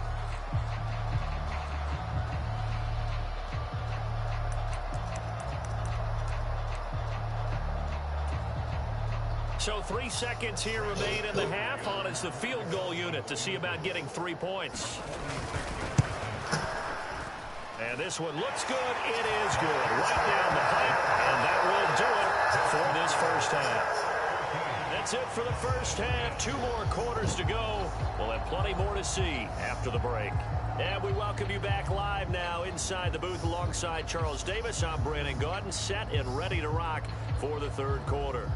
So 3 seconds here remain in the half. On is the field goal unit to see about getting 3 points. And this one looks good. It is good. Right down the pipe. And that will do it for this first half. That's it for the first half. 2 more quarters to go. We'll have plenty more to see after the break. And we welcome you back live now inside the booth alongside Charles Davis. I'm Brandon Gaudin, set and ready to rock for the 3rd quarter.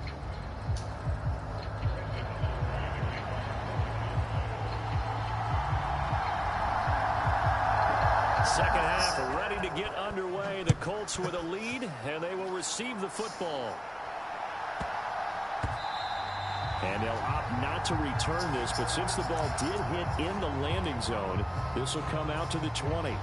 Second half ready to get underway. The Colts with a lead, and they will receive the football. And they'll opt not to return this, but since the ball did hit in the landing zone, this will come out to the 20. 225.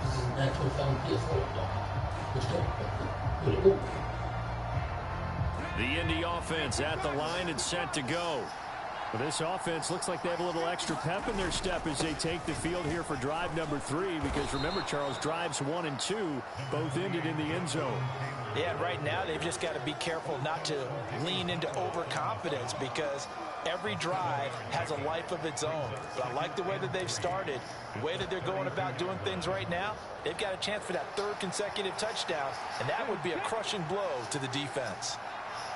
This is not 225. The Indy offense at the line and set to go. Well, this offense looks like they have a little extra pep in their step as they take the field here for drive number 3, because remember, Charles, drives 1 and 2 both ended in the end zone. Yeah, right now they've just got to be careful not to lean into overconfidence, because every drive has a life of its own. But I like the way that they've started, the way that they're going about doing things right now. They've got a chance for that 3rd consecutive touchdown, and that would be a crushing blow to the defense.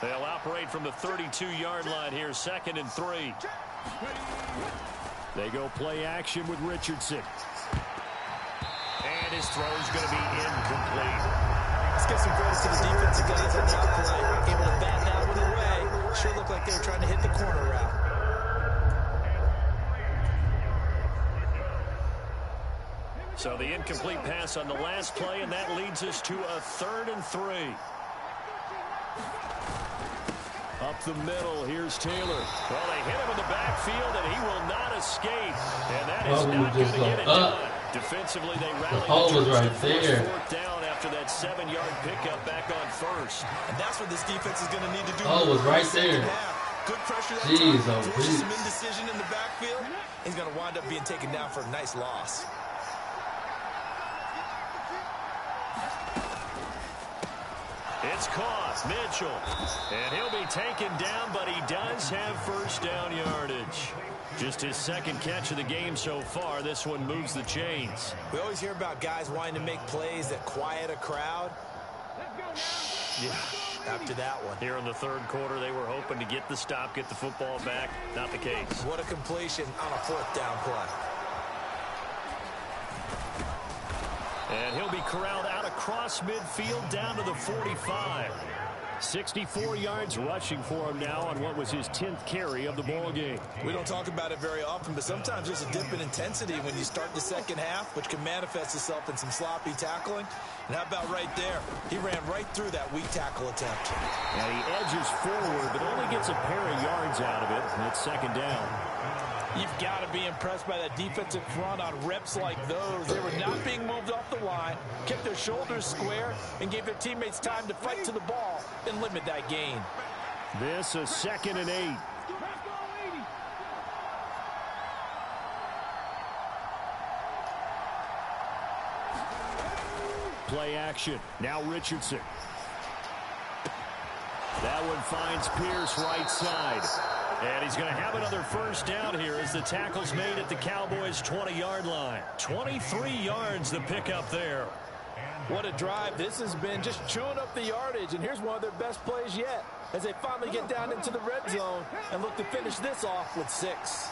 They'll operate from the 32-yard line here, 2nd and 3. They go play action with Richardson. And his throw's going to be incomplete. Let's give some credit to the defensive guys on that play. Able to bat that one away. Sure looked like they were trying to hit the corner route. So the incomplete pass on the last play, and that leads us to a 3rd and 3. Up the middle, here's Taylor. Well, they hit him in the backfield, and he will not escape. And that is not going to get it done. Defensively, they rallied. The hole was right there. 4th down after that 7-yard pickup back on 1st. And that's what this defense is going to need to do. Oh, it was right there. Good pressure that Jeez, time. Forces some indecision in the backfield. He's going to wind up being taken down for a nice loss. It's caught, Mitchell. And he'll be taken down, but he does have first down yardage. Just his 2nd catch of the game so far. This one moves the chains. We always hear about guys wanting to make plays that quiet a crowd. Yeah, after that one. Here in the 3rd quarter, they were hoping to get the stop, get the football back. Not the case. What a completion on a 4th down play. And he'll be corralled out across midfield down to the 45. 64 yards rushing for him now on what was his 10th carry of the ball game. We don't talk about it very often, but sometimes there's a dip in intensity when you start the second half, which can manifest itself in some sloppy tackling. And how about right there? He ran right through that weak tackle attempt. And he edges forward, but only gets a pair of yards out of it, and it's second down. You've got to be impressed by that defensive front on reps like those. They were not being moved off the line, kept their shoulders square, and gave their teammates time to fight to the ball and limit that gain. This a 2nd and 8. Play action. Now Richardson. That one finds Pierce right side. And he's going to have another first down here as the tackle's made at the Cowboys' 20-yard line. 23 yards the pickup there. What a drive. This has been just chewing up the yardage, and here's one of their best plays yet as they finally get down into the red zone and look to finish this off with 6.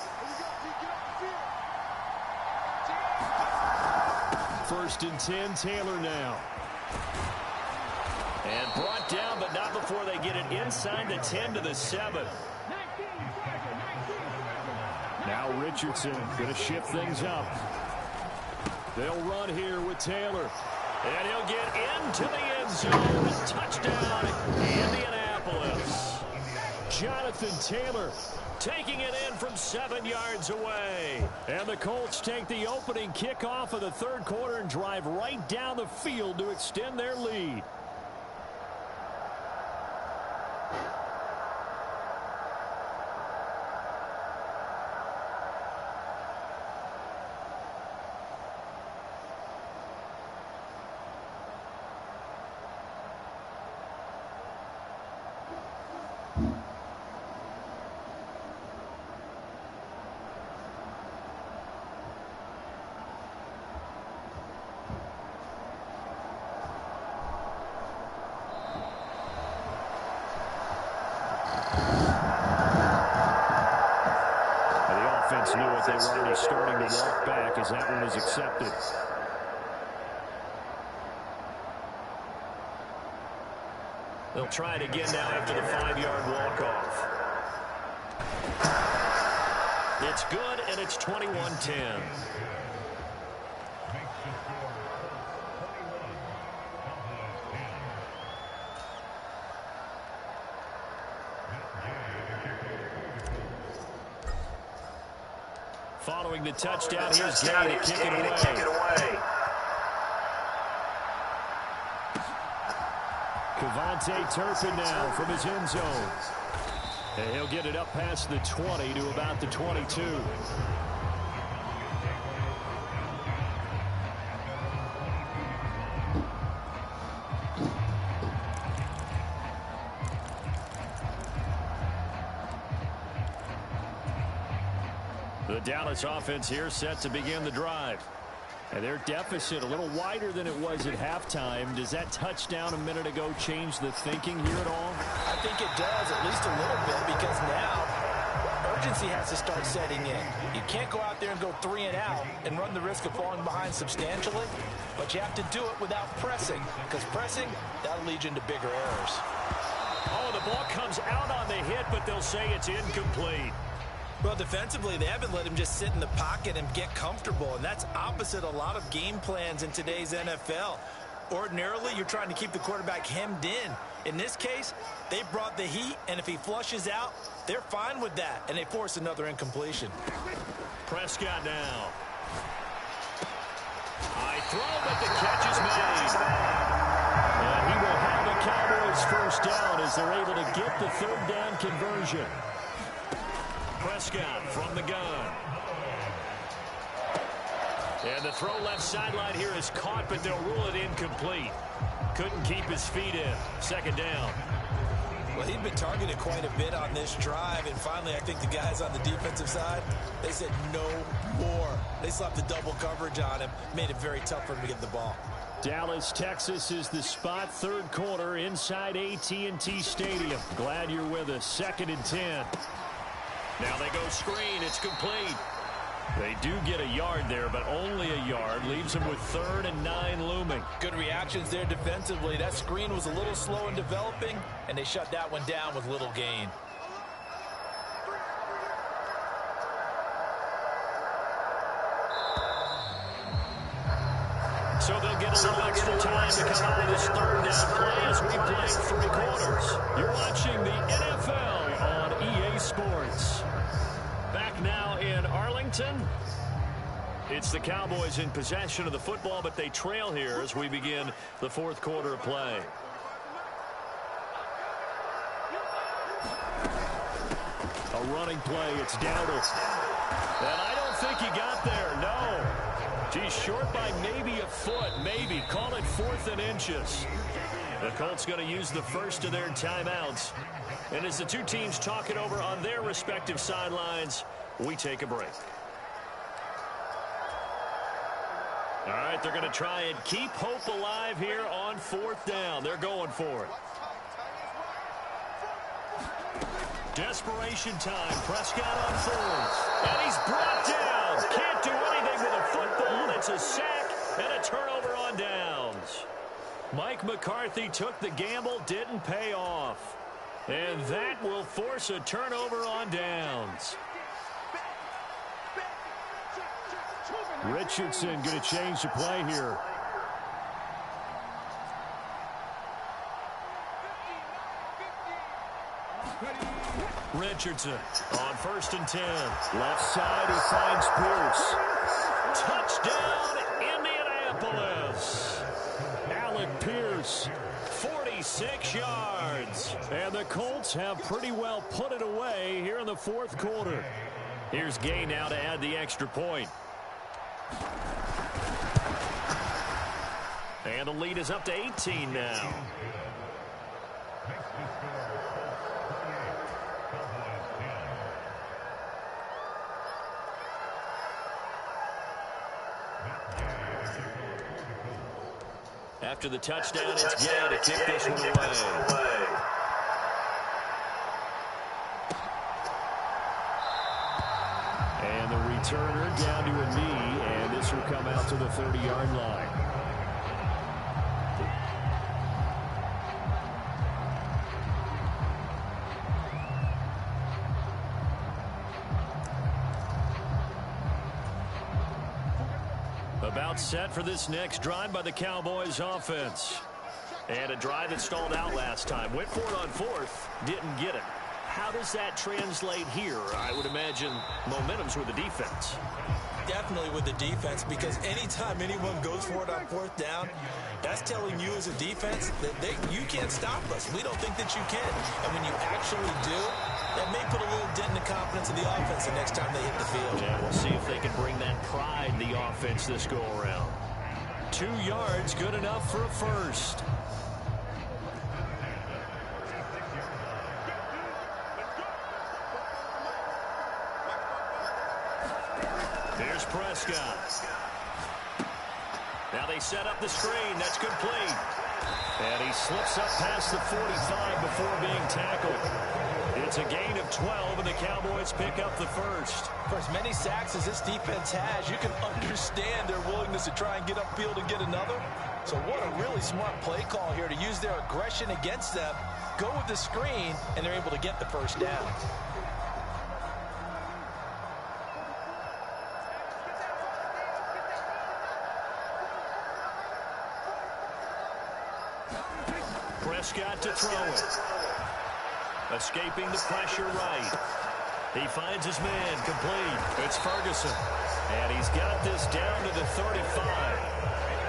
First and 10, Taylor now. And brought down, but not before they get it inside the 10 to the 7. Now Richardson going to shift things up. They'll run here with Taylor. And he'll get into the end zone. Touchdown, Indianapolis. Jonathan Taylor taking it in from 7 yards away. And the Colts take the opening kickoff of the third quarter and drive right down the field to extend their lead. Knew it. They were already starting to walk back as that one is accepted. They'll try it again now after the 5-yard walk-off. It's good, and it's 21-10. Following the touchdown, here's Gay to kick it away. Cavante Turpin now from his end zone. And he'll get it up past the 20 to about the 22. The Dallas offense here set to begin the drive. And their deficit a little wider than it was at halftime. Does that touchdown a minute ago change the thinking here at all? I think it does, at least a little bit, because now urgency has to start setting in. You can't go out there and go 3 and out and run the risk of falling behind substantially, but you have to do it without pressing, because pressing, that'll lead you into bigger errors. Oh, the ball comes out on the hit, but they'll say it's incomplete. Well, defensively, they haven't let him just sit in the pocket and get comfortable, and that's opposite a lot of game plans in today's NFL. Ordinarily, you're trying to keep the quarterback hemmed in. In this case, they brought the heat, and if he flushes out, they're fine with that, and they force another incompletion. Prescott now. High throw, but the catch is made. And he will have the Cowboys first down as they're able to get the third down conversion. Prescott from the gun. And the throw left sideline here is caught, but they'll rule it incomplete. Couldn't keep his feet in. Second down. Well, he'd been targeted quite a bit on this drive, and finally I think the guys on the defensive side, they said no more. They slapped the double coverage on him, made it very tough for him to get the ball. Dallas, Texas is the spot, third quarter inside AT&T Stadium. Glad you're with us. 2nd and 10. Now they go screen. It's complete. They do get a yard there, but only a yard. Leaves them with 3rd and 9 looming. Good reactions there defensively. That screen was a little slow in developing, and they shut that one down with little gain. So they'll get a little extra time to come out of this 3rd down play as we play 3 quarters. You're watching the NFL on EA Sports. Back now in Arlington. It's the Cowboys in possession of the football, but they trail here as we begin the 4th quarter of play. A running play. It's Dowdle. And I don't think he got there. No. He's short by maybe a foot. Maybe. Call it 4th and inches. The Colts going to use the first of their timeouts. And as the two teams talk it over on their respective sidelines, we take a break. All right, they're going to try and keep hope alive here on 4th down. They're going for it. Desperation time. Prescott on 4th. And he's brought down. Can't do anything with a football. It's a sack and a turnover on downs. Mike McCarthy took the gamble, didn't pay off. And that will force a turnover on downs. Richardson going to change the play here. Richardson on 1st and 10. Left side, he finds Pierce. Touchdown, Indianapolis. Alec Pierce, 46 yards. And the Colts have pretty well put it away here in the 4th quarter. Here's Gay now to add the extra point. And the lead is up to 18 now. After the touchdown, it's Gay to kick this one away. And the returner down to a knee, and this will come out to the 30-yard line. About set for this next drive by the Cowboys offense. And a drive that stalled out last time. Went for it on 4th, didn't get it. How does that translate here? I would imagine momentum's with the defense. Definitely with the defense, because anytime anyone goes for it on 4th down, that's telling you as a defense that you can't stop us. We don't think that you can. And when you actually do, that may put a little dent in the confidence of the offense the next time they hit the field. Yeah, we'll see if they can bring that pride in the offense this go-around. 2 yards, good enough for a first. There's Prescott. Now they set up the screen. That's complete. And he slips up past the 45 before being tackled. It's a gain of 12, and the Cowboys pick up the first. For as many sacks as this defense has, you can understand their willingness to try and get upfield and get another. So what a really smart play call here to use their aggression against them, go with the screen, and they're able to get the first down. Prescott to throw it. Escaping the pressure right. He finds his man complete. It's Ferguson. And he's got this down to the 35.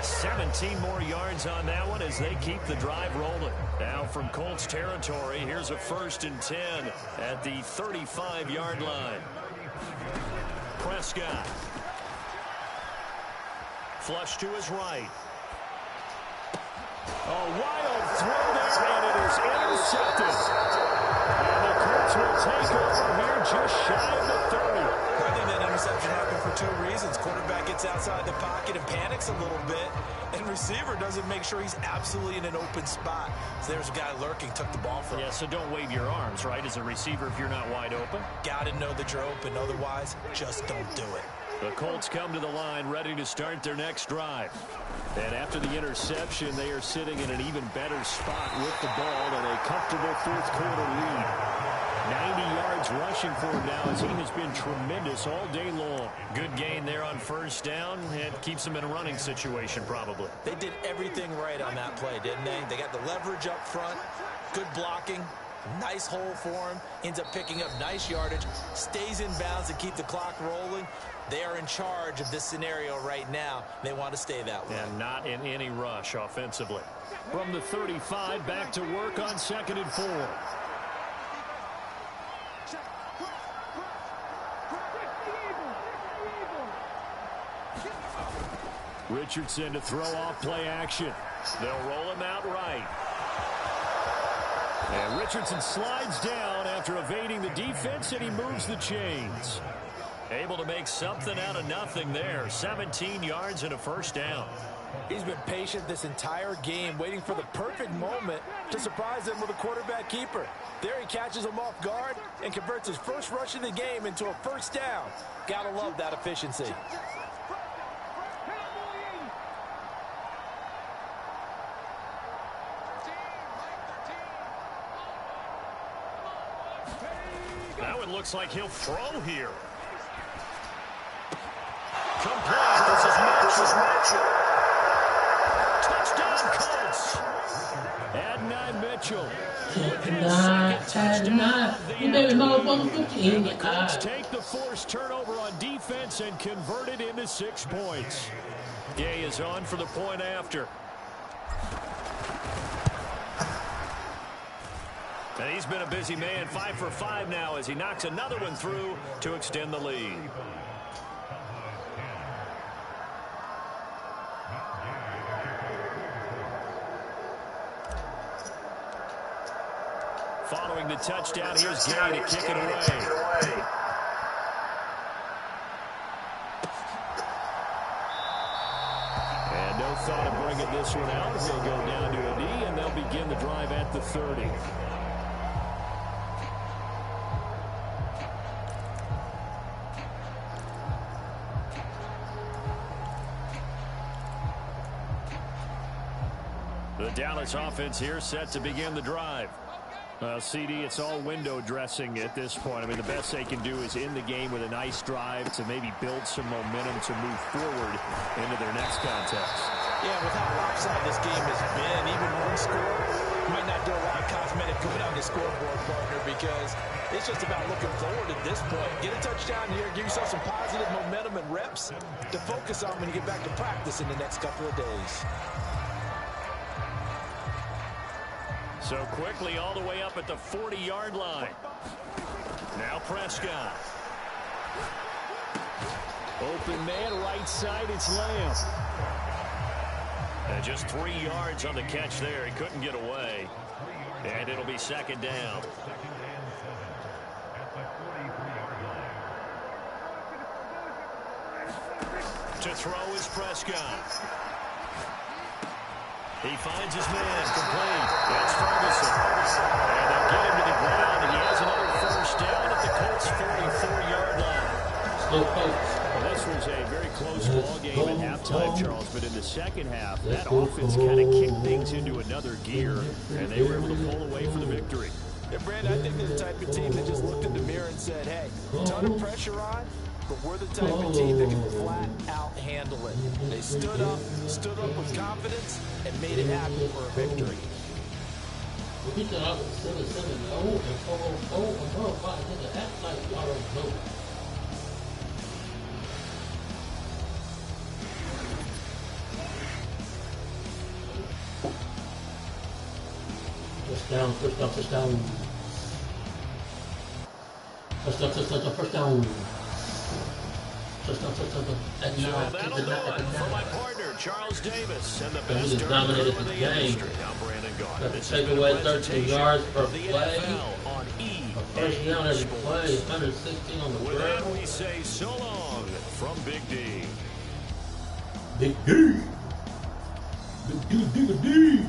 17 more yards on that one as they keep the drive rolling. Now from Colts territory, here's a 1st and 10 at the 35-yard line. Prescott. Flush to his right. A wild throw there, and it is intercepted. And the Colts will take over here just shy of the 30. I think that interception happened for 2 reasons. Quarterback gets outside the pocket and panics a little bit, and receiver doesn't make sure he's absolutely in an open spot. So there's a guy lurking, took the ball from him. Yeah, so don't wave your arms, right, as a receiver if you're not wide open. Got to know that you're open. Otherwise, just don't do it. The Colts come to the line ready to start their next drive. And after the interception, they are sitting in an even better spot with the ball and a comfortable fourth-quarter lead. 90 yards rushing for him now as he has been tremendous all day long. Good gain there on first down. It keeps them in a running situation probably. They did everything right on that play, didn't they? They got the leverage up front, good blocking, nice hole for him, ends up picking up nice yardage, stays in bounds to keep the clock rolling. They are in charge of this scenario right now. They want to stay that way. And not in any rush offensively. From the 35, back to work on 2nd and 4. Richardson to throw off play action. They'll roll him out right. And Richardson slides down after evading the defense, and he moves the chains. Able to make something out of nothing there. 17 yards and a first down. He's been patient this entire game, waiting for the perfect moment to surprise them with a quarterback keeper. There he catches him off guard and converts his first rush of the game into a first down. Gotta love that efficiency. Now it looks like he'll throw here. Complete. This is Mitchell. Touchdown, Colts. Adonai Mitchell. The Colts take the forced turnover on defense and convert it into 6 points. Gay is on for the point after. And he's been a busy man, 5 for 5 now as he knocks another one through to extend the lead. Following the touchdown, here's Gay to kick it away. And no thought of bringing this one out. They'll go down to a knee, and they'll begin the drive at the 30. The Dallas offense here set to begin the drive. CD, it's all window dressing at this point. I mean, the best they can do is end the game with a nice drive to maybe build some momentum to move forward into their next contest. Yeah, with how lopsided this game has been, even one score might not do a lot of cosmetic good on the scoreboard, partner, because it's just about looking forward at this point. Get a touchdown here, give yourself some positive momentum and reps to focus on when you get back to practice in the next couple of days. So quickly all the way up at the 40-yard line. Now Prescott. Open man, right side, it's Lamb. And just 3 yards on the catch there. He couldn't get away. And it'll be 2nd down. To throw is Prescott. He finds his man, complete. That's Ferguson. And they'll get him to the ground, and he has another first down at the Colts' 44-yard line. Well, this was a very close ball game at halftime, Charles, but in the second half, that offense kind of kicked things into another gear, and they were able to pull away for the victory. Yeah, Brandon, I think they're the type of team that just looked in the mirror and said, hey, ton of pressure on, but we're the type of team that can flat out handle it. They stood up with confidence, and made it happen for a victory. First down. First down. So that'll do it for my partner, Charles Davis, and the best dominated the game. Take away 13 yards per play. First down every play, 116 on the ground. With that, we say so long from Big D. Big D. Big D.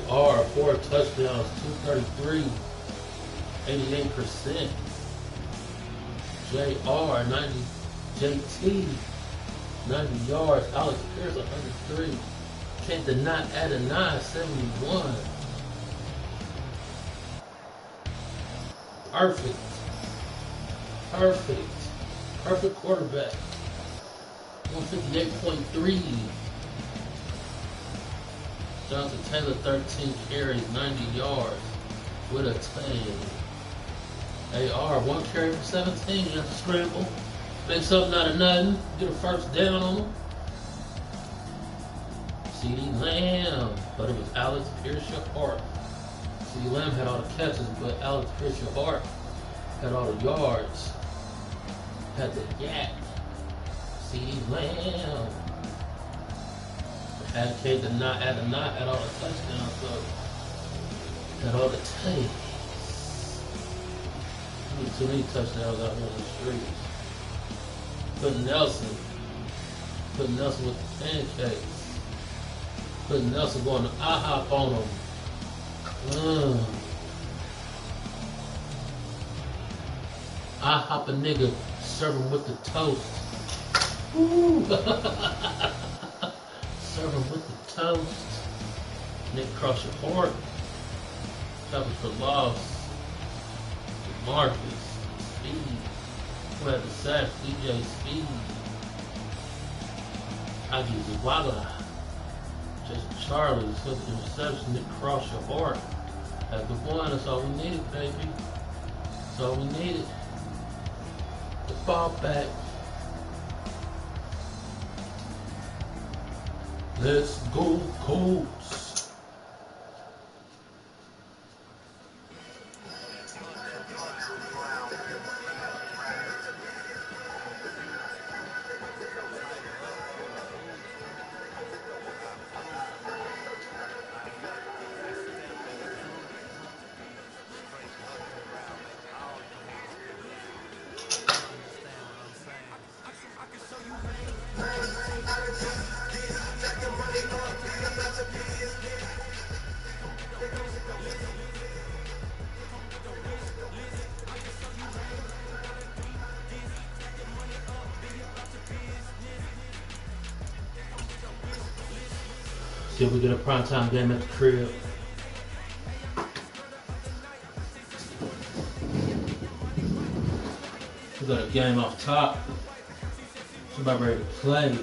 AR, 4 touchdowns, 233, 88%. JR, 90, JT, 90 yards. Alex Pierce, 103. Can't deny Adonai, 71. Perfect. Perfect. Perfect quarterback. 158.3. Jonathan Taylor, 13 carries, 90 yards with a tan. AR, 1 carry for 17. You have to scramble. Make something out of nothing. Get a first down on him. CeeDee Lamb. But it was Alex Pierce-Hart. CeeDee Lamb had all the catches, but Alex Pierce-Hart had all the yards. Had the yak. CeeDee Lamb. Had K to not add a knot at all the touchdowns, so had all the tape. Too many touchdowns out here on the streets. Putting Nelson with the pancakes. Putting Nelson going to IHOP on him. IHOP a nigga, serve him with the toast. Ooh. Serve him with the toast. Nick cross your heart. Cover for loss. Marcus. Speed. Who had the sack? DJ Speed. Agi Zawala. Just Charlie. So the interception. Nick cross your heart. That's the one. That's all we needed, baby. That's all we needed. The ball back. Let's go, Colts. See if we get a primetime game at the crib. We got a game off top. Somebody ready to play.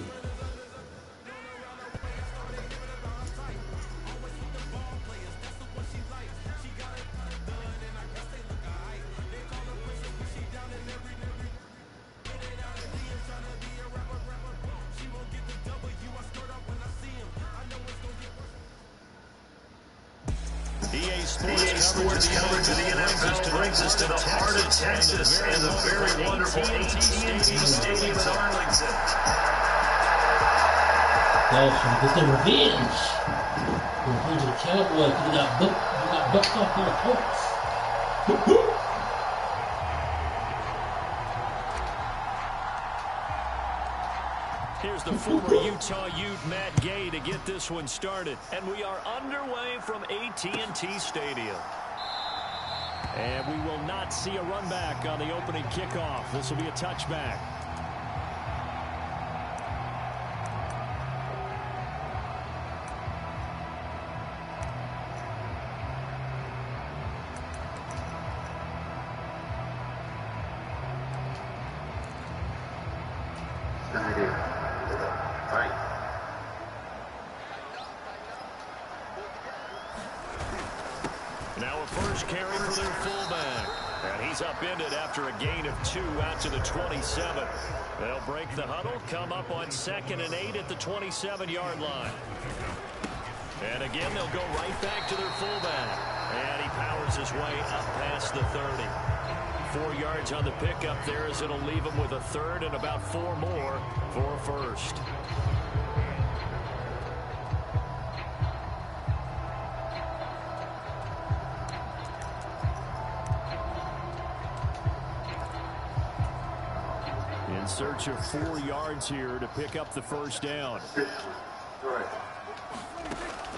EA Sports coverage of the NFL brings us to the heart of Texas and the very wonderful AT&T Stadium in Arlington. Dolphins get their revenge. Revenge of the Cowboys. You got bucked off by the Colts. Here's the former Utah Ute Matt Gay to get this one started. And we are underway from AT&T Stadium. And we will not see a run back on the opening kickoff. This will be a touchback. Now a first carry for their fullback. And he's upended after a gain of 2 out to the 27. They'll break the huddle, come up on 2nd and 8 at the 27-yard line. And again, they'll go right back to their fullback. And he powers his way up past the 30. 4 yards on the pickup there as it'll leave him with a third and about 4 more for a first. In search of 4 yards here to pick up the first down.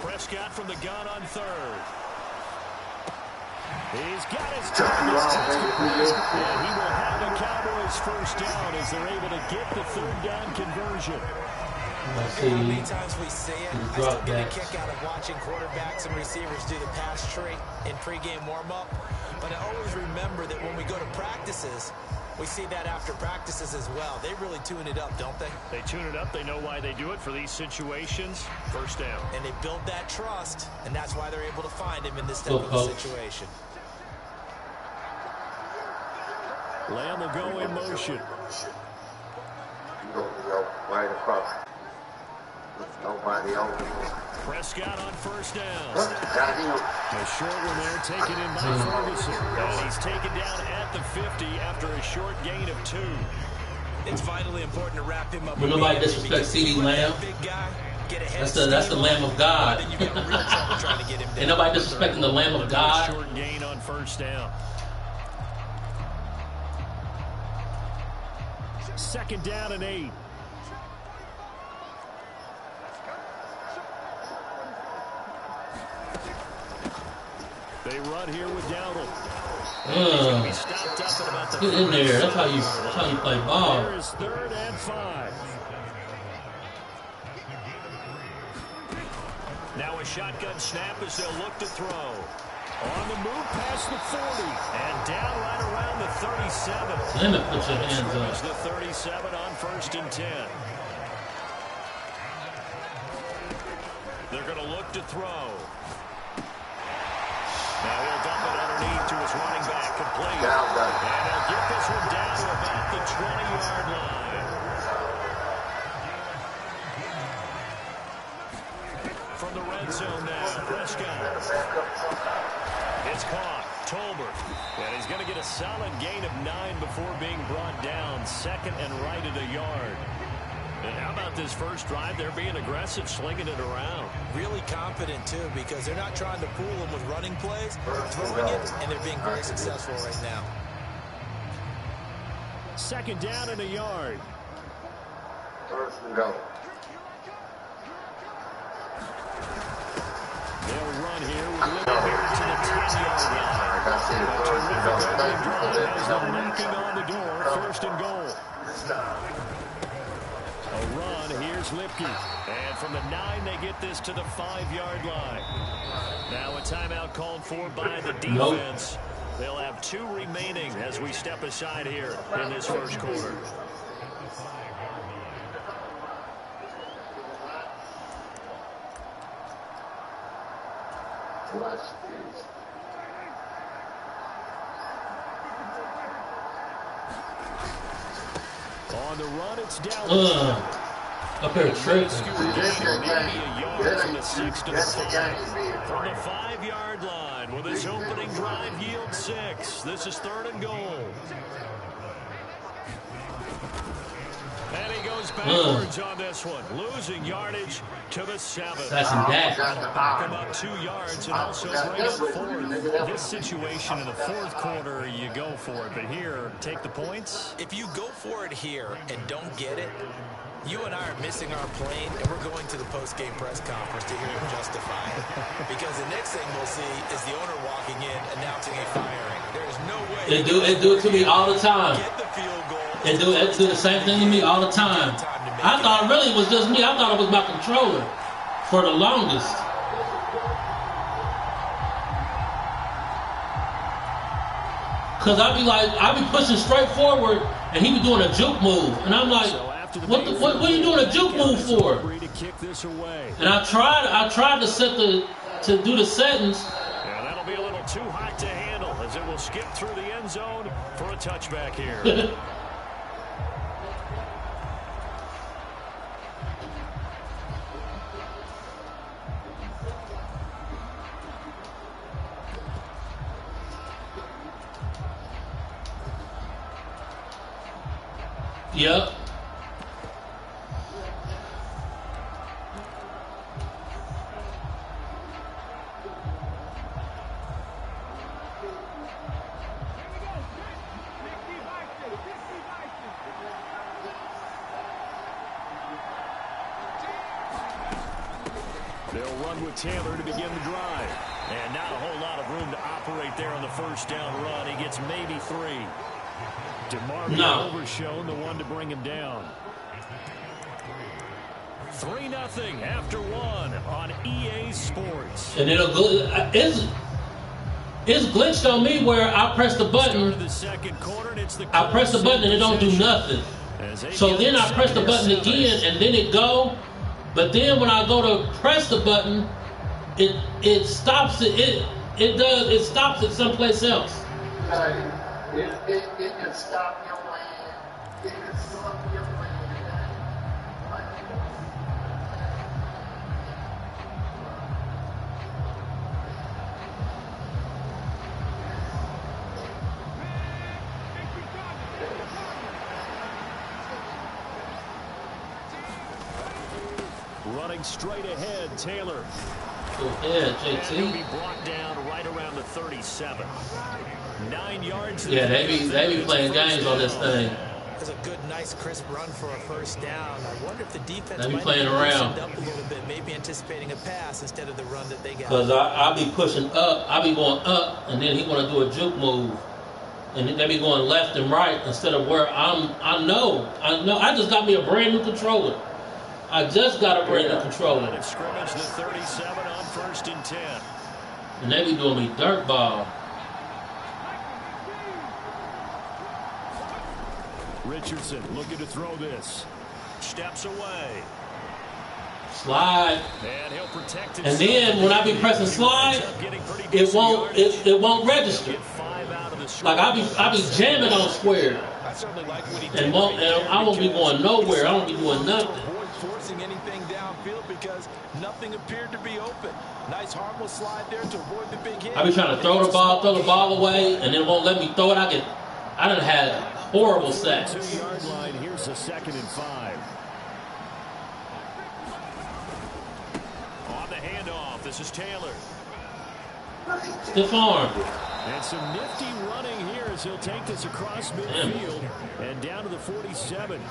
Pressure Prescott from the gun on third. He's got his target. And he will have the Cowboys first down as they're able to get the third down conversion. How many times we see it, I still get a kick out of watching quarterbacks and receivers do the pass tree in pregame warm-up. But I always remember that when we go to practices, we see that after practices as well. They really tune it up, don't they? They tune it up. They know why they do it for these situations. First down. And they build that trust, and that's why they're able to find him in this type of a situation. Lamb will go in motion. Right across. Nobody open. Prescott on first down. A short one there taken in by Ferguson. And he's taken down at the 50 after a short gain of 2. It's vitally important to wrap him up. When nobody disrespects CeeDee Lamb, that's the Lamb of God. Ain't nobody disrespecting the Lamb of God. Short gain on first down. Second down and 8. They run here with Dowdle. Get in there. That's how you play ball. There is 3rd and 5. Now a shotgun snap as they'll look to throw. On the move past the 40 and down right around the 37. Limit, put your hands up. The 37 on 1st and 10. They're going to look to throw. Now he'll dump it underneath to his running back, complete. And he'll get this one down to about the 20-yard line. From the red zone now, Prescott. It's caught. Tolbert. And he's going to get a solid gain of 9 before being brought down. 2nd and right at a yard. And how about this first drive? They're being aggressive, slinging it around. Really confident, too, because they're not trying to fool them with running plays. They're throwing it, and they're being very successful right now. 2nd down and a yard. 1st and go. They'll run here with Liberty here to the 10-yard line. A terrific opening drive as they're knocking on the door. 1st and goal. A run, here's Lipke. And from the 9, they get this to the 5-yard line. Now a timeout called for by the defense. They'll have 2 remaining as we step aside here in this first quarter. On the run, it's down. Up here, trick. Maybe a yard from the 6 to the 5. From the 5-yard line, with his opening drive yield 6. This is 3rd and goal. And he goes backwards on this one, losing yardage to the 7. That's in that. Back him up 2 yards and also bring up 4th. This situation in the 4th quarter, you go for it. But here, take the points. If you go for it here and don't get it, you and I are missing our plane, and we're going to the post-game press conference to hear him justify it. Because the next thing we'll see is the owner walking in, announcing a firing. There's no way. They do it to me all the time. Get the field goal. They do the same thing to me all the time. I thought really it was just me. I thought it was my controller for the longest. Cause I be pushing straight forward, and he be doing a juke move, and I'm like, what are you doing a juke move for? And I tried to do the settings. And that'll be a little too hot to handle as it will skip through the end zone for a touchback here. Yep. They'll They'll run with Taylor to begin the drive. And not a whole lot of room to operate there on the first down run. He gets maybe 3. DeMarvin Overshown, the one to bring him down. 3-0 after 1 on EA Sports. And it's glitched on me where I press the button. I press the button and it don't do nothing. So then I press the button again and then it go. But then when I go to press the button, it stops it. It stops it someplace else. It can stop your land. It can stop your land. Running straight ahead, Taylor. Go ahead, JT. He'll be brought down right around the 37. 9 yards. Yeah, they be playing games on this thing. That's a good, nice, crisp run for a first down. I wonder if the defense They be might playing around. up a little bit, maybe anticipating a pass instead of the run that they got. Because I'll be pushing up. I'll be going up, and then he want to do a juke move. And they be going left and right instead of where I know. I just got me a brand new controller. I just got a brand new controller. Scrimmage the 37 on 1st and 10. And they be doing me dirt ball. Richardson looking to throw this. Steps away. Slide. And he'll protect And then when I be pressing slide, it won't register. Like I be jamming on square. And I won't be going nowhere. I won't be doing nothing. Forcing anything downfield because nothing appeared to be open. Nice harmless slide there to avoid the big hit. I be trying to throw the ball away, and it won't let me throw it. I done had horrible sacks. 2-yard line. Here's a 2nd and 5. On the handoff, this is Taylor. Stiff arm. And some nifty running here as he'll take this across midfield and down to the 47.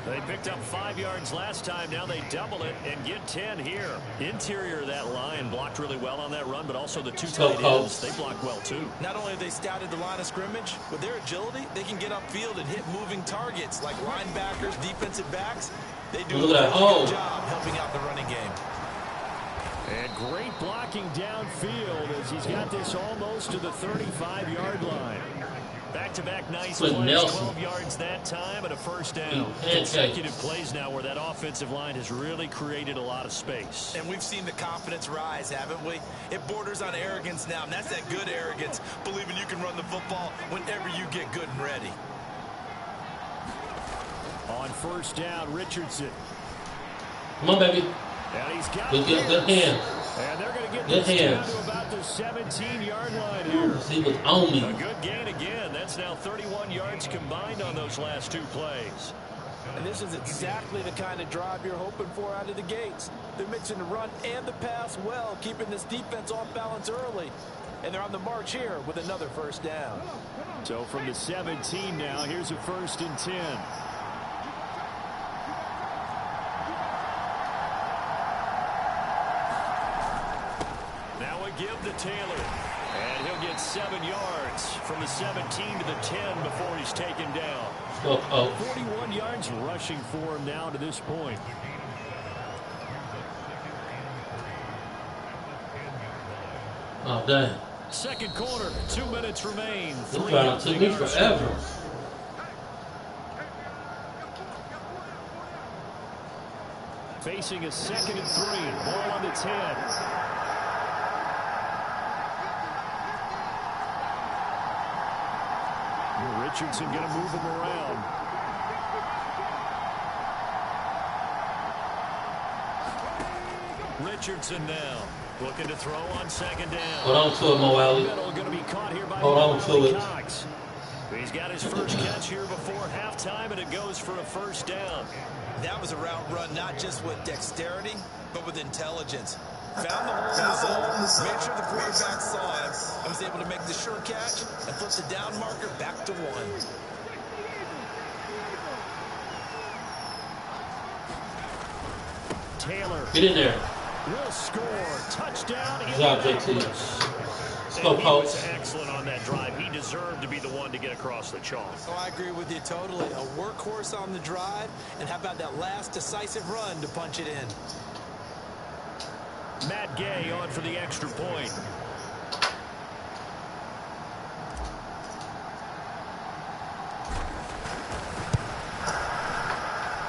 They picked up 5 yards last time. Now they double it and get 10 here. Interior of that line blocked really well on that run, but also the 2 tight ends, they blocked well too. Not only have they scouted the line of scrimmage, with their agility, they can get upfield and hit moving targets like linebackers, defensive backs. They do a really good job helping out the running game. And great blocking downfield as he's got this almost to the 35-yard line. Back-to-back nice plays, 12 yards that time and a first down. Consecutive plays now where that offensive line has really created a lot of space. And we've seen the confidence rise, haven't we? It borders on arrogance now, and that's that good arrogance, believing you can run the football whenever you get good and ready. On first down, Richardson. Come on, baby. And he's got good hands. And they're going to get this down to about the 17-yard line here. He was on me. A good gain again. That's now 31 yards combined on those last 2 plays. And this is exactly the kind of drive you're hoping for out of the gates. They're mixing the run and the pass well, keeping this defense off balance early. And they're on the march here with another first down. So from the 17 now, here's a 1st and 10. Give to Taylor, and he'll get 7 yards from the 17 to the 10 before he's taken down. 41 yards rushing for him now to this point. Oh, dang. Second quarter, 2 minutes remain. It took me forever. Facing a 2nd and 3, ball on the 10. Richardson going to move him around. Richardson now looking to throw on 2nd down. Hold on to it, Mo Alley. Hold on to it. He's got his first catch here before halftime, and it goes for a first down. That was a route run not just with dexterity, but with intelligence. Found the hole in the zone, made sure the quarterback saw him, and was able to make the sure catch and flip the down marker back to 1. Taylor. Get in there. will score. Touchdown. Good job, JT. Let's go, He Coach. was excellent on that drive. He deserved to be the one to get across the chalk. Oh, I agree with you totally. A workhorse on the drive, and how about that last decisive run to punch it in? Matt Gay on for the extra point.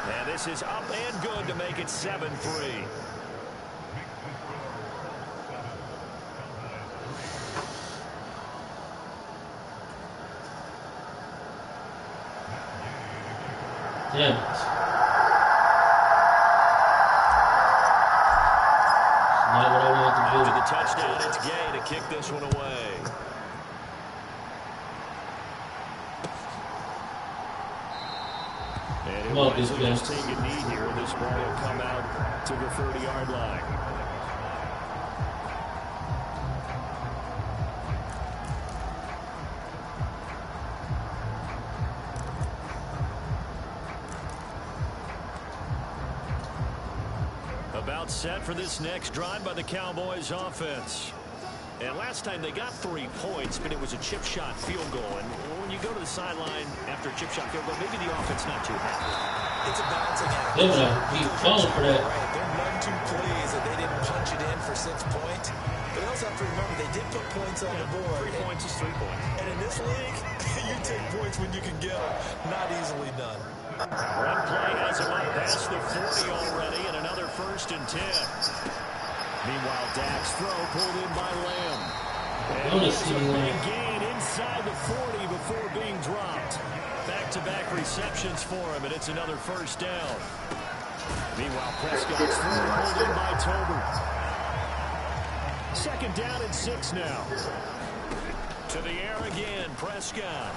And this is up and good to make it 7-3. Damn it. Not what I want to After do. the touchdown, it's Gay to kick this one away. And Come on, it this wisely man. just take a knee here. This ball will come out to the 30-yard line. About set for this next drive by the Cowboys offense. And last time they got 3 points, but it was a chip shot field goal. And when you go to the sideline after a chip shot field goal, maybe the offense not too happy. It's a balancing act. They're going to be falling for that. Right, they're none too pleased that they didn't punch it in for 6 points. But you also have to remember they did put points on the board. 3 points is 3 points. And in this league, you take points when you can get them. Not easily done. One play has him up past the 40 already, and another 1st and 10. Meanwhile, Dak's throw pulled in by Lamb. And Notice there's a he, big gain inside the 40 before being dropped. Back-to-back receptions for him, and it's another 1st down. Meanwhile, Prescott's throw pulled in by Tolbert. 2nd down and 6 now. To the air again, Prescott.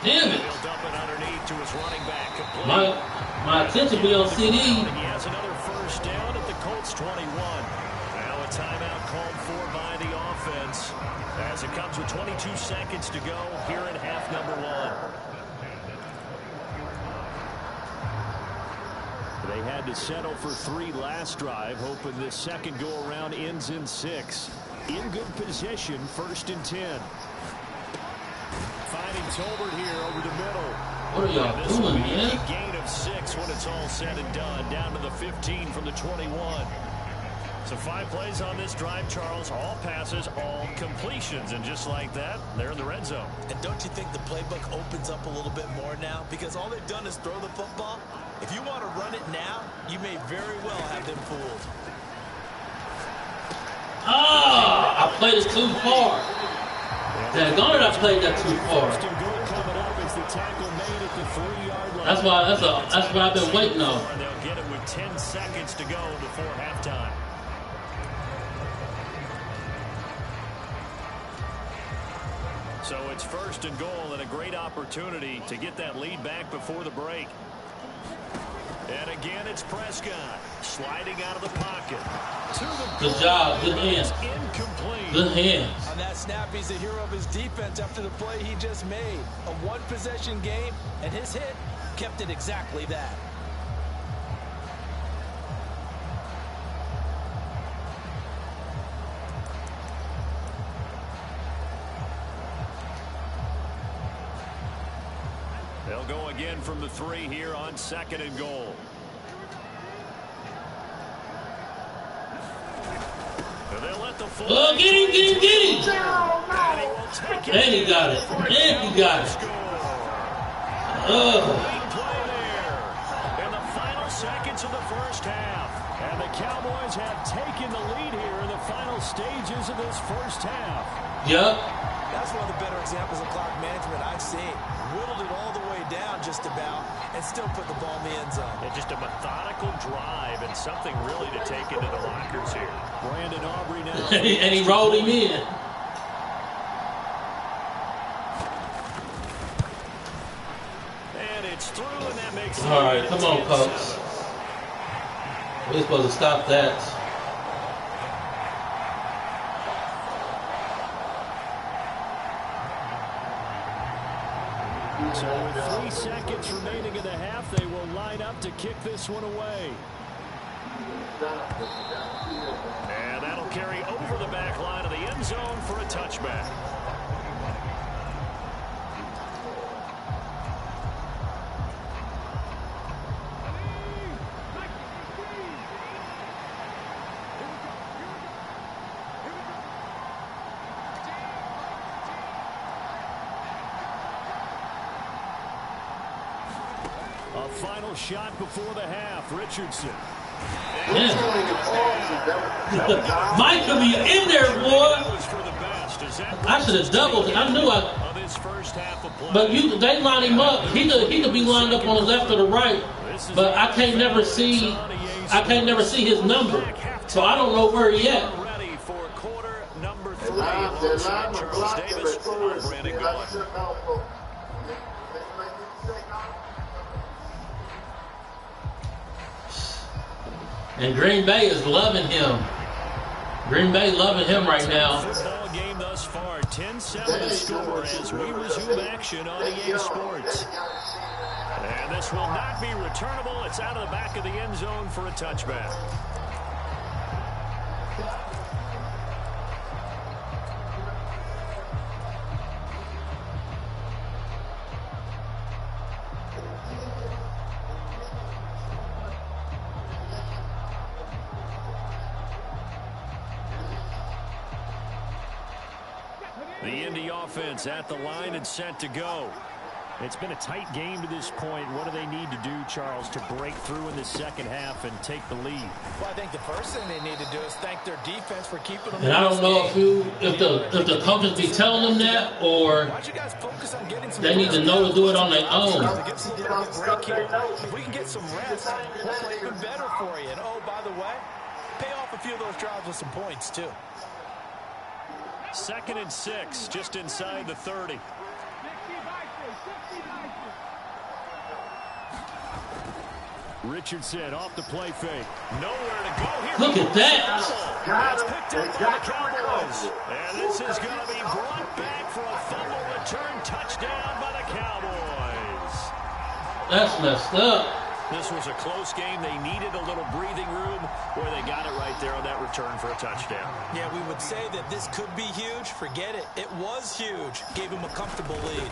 Damn it. He'll dump it underneath to his running back. Complete. My attention be on CD. He has another 1st down at the Colts 21. Now a timeout called for by the offense as it comes with 22 seconds to go here in half number 1. They had to settle for 3 last drive, hoping this second go-around ends in 6. In good position, 1st and 10. Finding Tolbert here over the middle. What are y'all doing, man? A gain of 6 when it's all said and done. Down to the 15 from the 21. So 5 plays on this drive, Charles. All passes, all completions. And just like that, they're in the red zone. And don't you think the playbook opens up a little bit more now? Because all they've done is throw the football. If you want to run it now, you may very well have them fooled. Ah, I played it too far. Daggone it, I played that too far. That's what I've been waiting on. They'll get it with 10 seconds to go before halftime. So it's 1st and goal and a great opportunity to get that lead back before the break. And again, it's Prescott sliding out of the pocket. Good job. Good hands. Incomplete. Good hands. On that snap, he's the hero of his defense after the play he just made. A 1-possession game, and his hit kept it exactly that. They'll go again from the 3 here on 2nd and goal. They'll let the Oh, get him. And he got it. Oh. Play there in the final seconds of the 1st half. And the Cowboys have taken the lead here in the final stages of this 1st half. Yep. That's one of the better examples of clock management I've seen. Whittled it all the way down just about and still put the ball in the end zone. And just a methodical drive and something really to take into the lockers here. Brandon Aubrey now. And he rolled him in. And it's through, and that makes it. All right, come on, folks. We're supposed to stop that. So with 3 seconds remaining in the half, they will line up to kick this one away. And that'll carry over the back line of the end zone for a touchback. A final shot before the half. Richardson. Yeah. Mike could be in there, boy. I should have doubled it. I knew I. But they line him up. He could be lined up on the left or the right. But I can't never see his number. So I don't know where he at. Ready for quarter number 3. Alongside Charles Davis, I'm Brandon Gaudin. And Green Bay is loving him. Green Bay loving him right now. Football game thus far, 10-7 to score as we resume action on EA Sports. And this will not be returnable. It's out of the back of the end zone for a touchback. The Indy offense at the line and set to go. It's been a tight game to this point. What do they need to do, Charles, to break through in the second half and take the lead? Well, I think the first thing they need to do is thank their defense for keeping them. And I don't know if the coaches be telling them that, or they need to know to do it on their own. If we can get some rest, we'll play even better for you. And oh, by the way, pay off a few of those drives with some points too. 2nd and 6, just inside the 30. Richardson off the play fake. Nowhere to go here. Look at that. That's picked up by the Cowboys. And this is going to be brought back for a fumble return touchdown by the Cowboys. That's messed up. This was a close game. They needed a little breathing room where they got it right there on that return for a touchdown. Yeah, we would say that this could be huge. Forget it. It was huge. Gave him a comfortable lead.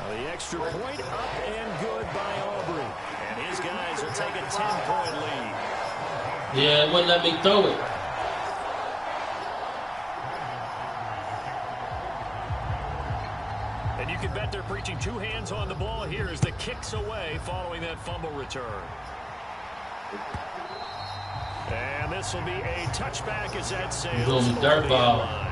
The extra point up and good by Aubrey. And his guys will take a 10-point lead. Yeah, it wouldn't let me throw it. And you can bet they're preaching 2 hands on the ball here as the kick's away following that fumble return. And this will be a touchback as that sails Going over dirt the ball. line.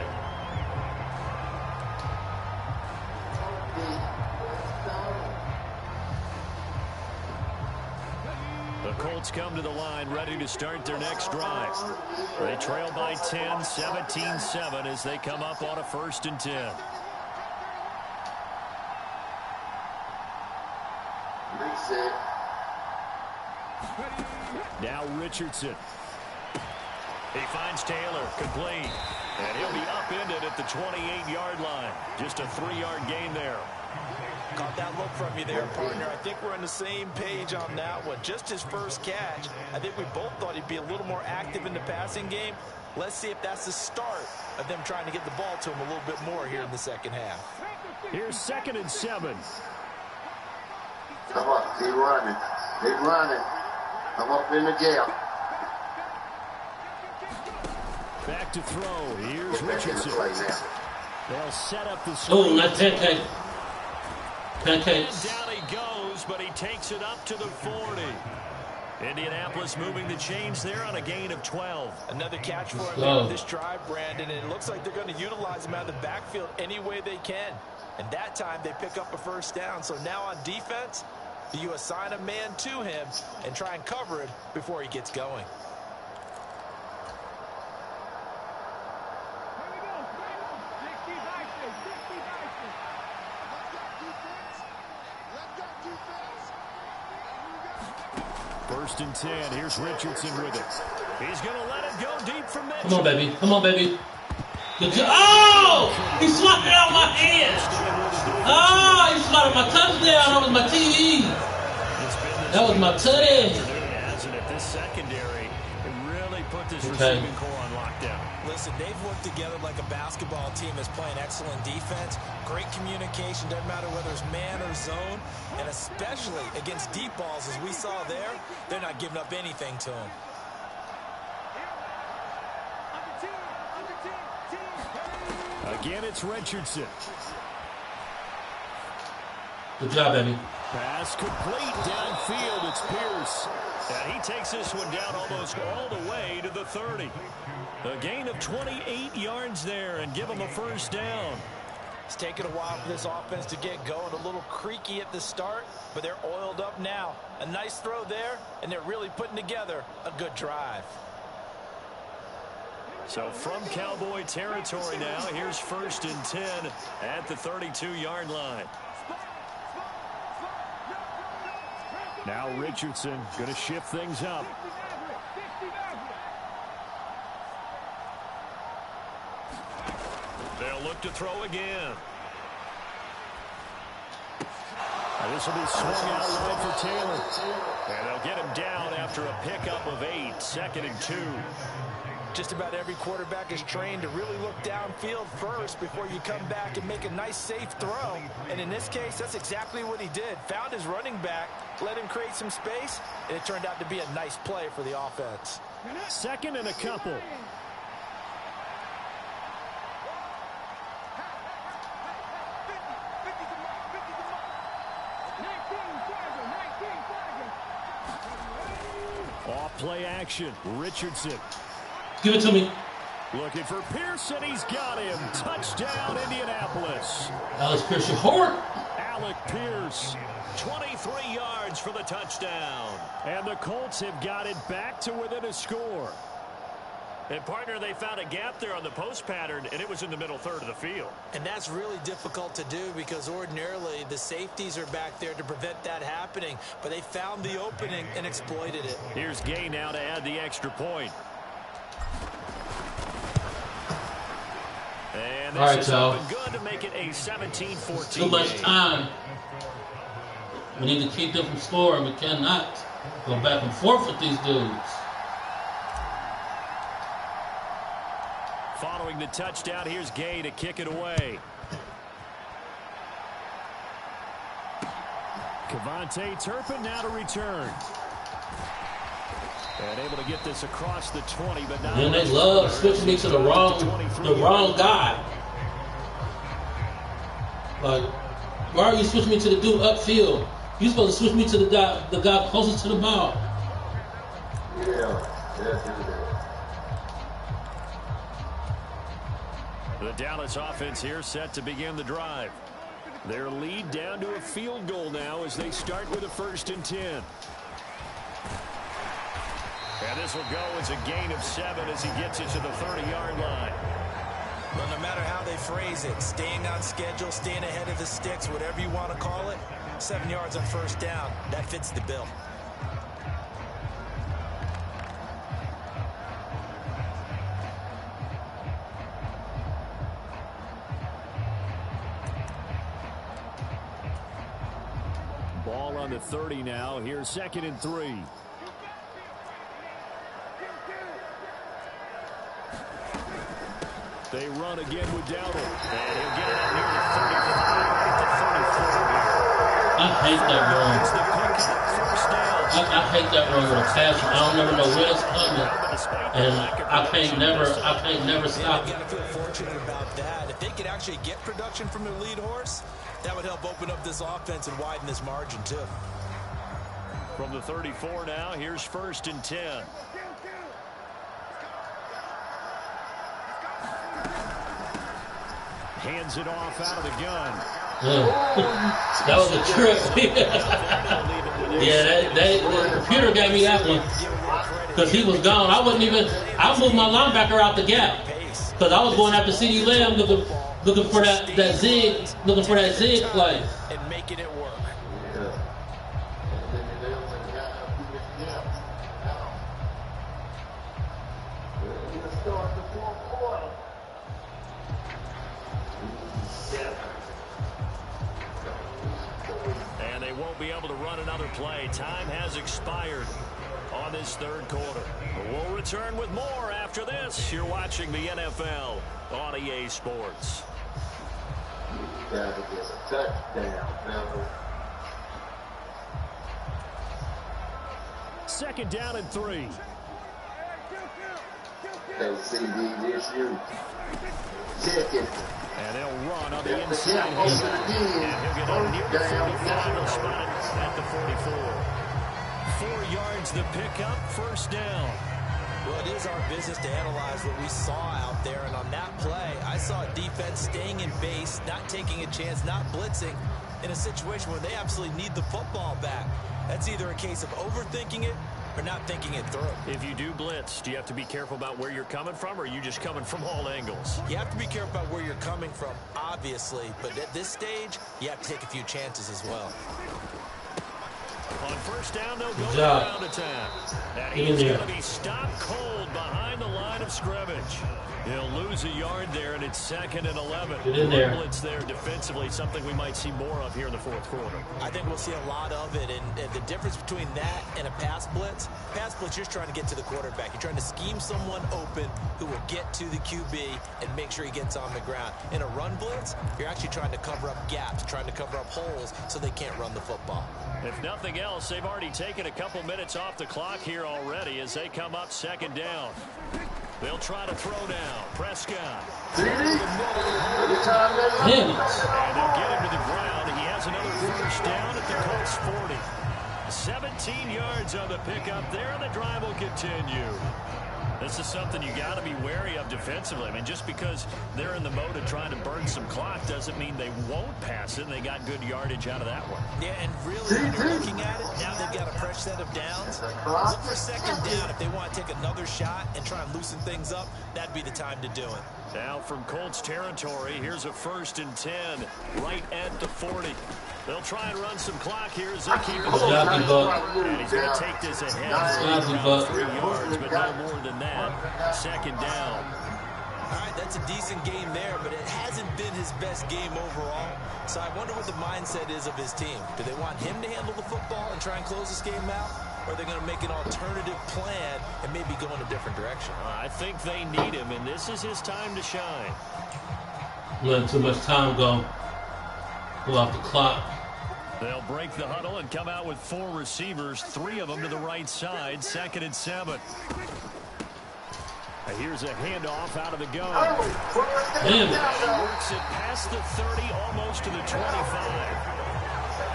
The Colts come to the line ready to start their next drive. They trail by 10, 17-7 as they come up on a 1st and 10. Now Richardson. He finds Taylor, complete. And he'll be upended at the 28-yard line. Just a 3-yard gain there. Caught that look from you there, partner. I think we're on the same page on that one. Just his first catch. I think we both thought he'd be a little more active in the passing game. Let's see if that's the start of them trying to get the ball to him a little bit more here in the second half. Here's 2nd and 7. Come on, keep running. Keep running. Come up in the jail. Back to throw. Here's Richardson. They'll set up the screen. Oh, not pancake. Pancakes. Down he goes, but he takes it up to the 40. Indianapolis moving the chains there on a gain of 12. Another catch for him on this drive, Brandon, and it looks like they're going to utilize him out of the backfield any way they can. And that time they pick up a 1st down. So now on defense, you assign a man to him and try and cover him before he gets going. First and 10. Here's Richardson with it. He's going to let it go deep from Mitchell. Come on, baby. Come on, baby. Good job. Oh! He slapped it out of my hand. Oh, he slapped my touchdown. That was my TV. That was my tutty. This his receiving core on lockdown. Listen, they've worked together like a basketball team that's playing excellent defense. Great communication, doesn't matter whether it's man or zone. And especially against deep balls, as we saw there, they're not giving up anything to him. Again, it's Richardson. Good job, Eddie. Pass complete downfield. It's Pierce. And he takes this one down almost all the way to the 30. A gain of 28 yards there and give him a first down. It's taken a while for this offense to get going. A little creaky at the start, but they're oiled up now. A nice throw there, and they're really putting together a good drive. So from Cowboy territory now, here's 1st and 10 at the 32-yard line. Now Richardson going to shift things up. They'll look to throw again. This will be swung out wide for Taylor. And they'll get him down after a pickup of 8, 2nd and 2. Just about every quarterback is trained to really look downfield first before you come back and make a nice, safe throw. And in this case, that's exactly what he did. Found his running back, let him create some space, and it turned out to be a nice play for the offense. 2nd and a couple. Off play action. Richardson. Give it to me. Looking for Pierce, and he's got him. Touchdown, Indianapolis. Alex Pierce, your heart. Alec Pierce. 23 yards for the touchdown. And the Colts have got it back to within a score. And, partner, they found a gap there on the post pattern, and it was in the middle third of the field. And that's really difficult to do because ordinarily the safeties are back there to prevent that happening. But they found the opening and exploited it. Here's Gay now to add the extra point. And all right, this is y'all. open good to make it a 17-14 Too much game. time. We need to keep them from scoring. We cannot go back and forth with these dudes. Following the touchdown, here's Gay to kick it away. Kevontae Turpin now to return. And able to get this across the 20, but now And they love switching me to the wrong guy. Like, why are you switching me to the dude upfield? You're supposed to switch me to the guy closest to the ball. The Dallas offense here set to begin the drive. Their lead down to a field goal now as they start with a 1st and 10. And this will go as a gain of 7 as he gets it to the 30-yard line. Well, no matter how they phrase it, staying on schedule, staying ahead of the sticks, whatever you want to call it, 7 yards on 1st down, that fits the bill. Ball on the 30 now. Here's 2nd and 3. They run again with Dowdle. And he'll get it up near the 35 to 34 here. I hate that run. I hate that run with a pass. I don't never know where it's coming, and I can't never stop it. I feel fortunate about that. If they could actually get production from their lead horse, that would help open up this offense and widen this margin too. From the 34 now, here's 1st and 10. Hands it off out of the gun. That was a trip. Yeah, the computer gave me that one because he was gone. I moved my linebacker out the gap because I was going after CeeDee Lamb looking for that zig play. And making it work. And they won't be able to run another play. Time has expired on this third quarter. We'll return with more after this. You're watching the NFL on EA Sports. Gotta get a touchdown, fellas. Second down and 3. Hey, CD, this you. Check it. And they'll run on the inside. And he'll get up near the 45. They'll spot it at the 44. 4 yards the pickup, first down. Well, it is our business to analyze what we saw out there. And on that play, I saw a defense staying in base, not taking a chance, not blitzing in a situation where they absolutely need the football back. That's either a case of overthinking it or not thinking it through. If you do blitz, do you have to be careful about where you're coming from, or are you just coming from all angles? You have to be careful about where you're coming from, obviously. But at this stage, you have to take a few chances as well. On first down, they'll go around attack. And he's going to be stopped cold behind the line of scrimmage. He'll lose a yard there, and it's 2nd and 11. Get in there. Blitz there defensively, something we might see more of here in the fourth quarter. I think we'll see a lot of it, and the difference between that and a pass blitz, you're just trying to get to the quarterback. You're trying to scheme someone open who will get to the QB and make sure he gets on the ground. In a run blitz, you're actually trying to cover up gaps, trying to cover up holes so they can't run the football. If nothing else, they've already taken a couple minutes off the clock here already as they come up 2nd down. They'll try to throw now. Prescott. CD, every time they And they'll get him to the ground. He has another first down at the Colts 40. 17 yards on the pickup there, and the drive will continue. This is something you got to be wary of defensively. I mean, just because they're in the mode of trying to burn some clock doesn't mean they won't pass it, and they got good yardage out of that one. Yeah, and really, when you're looking at it, now they've got a fresh set of downs. Look for 2nd down. If they want to take another shot and try and loosen things up, that'd be the time to do it. Now from Colts territory, here's a 1st and 10, right at the 40. They'll try and run some clock here. Zacchaeus. And he's going to take this ahead for about 3 yards, but no more than that. 2nd down. All right, that's a decent game there, but it hasn't been his best game overall. So I wonder what the mindset is of his team. Do they want him to handle the football and try and close this game out? Or are they going to make an alternative plan and maybe go in a different direction? I think they need him, and this is his time to shine. Letting too much time go off the clock. They'll break the huddle and come out with 4 receivers, 3 of them to the right side, 2nd and 7. Here's a handoff out of the gun. He works it past the 30, almost to the 25.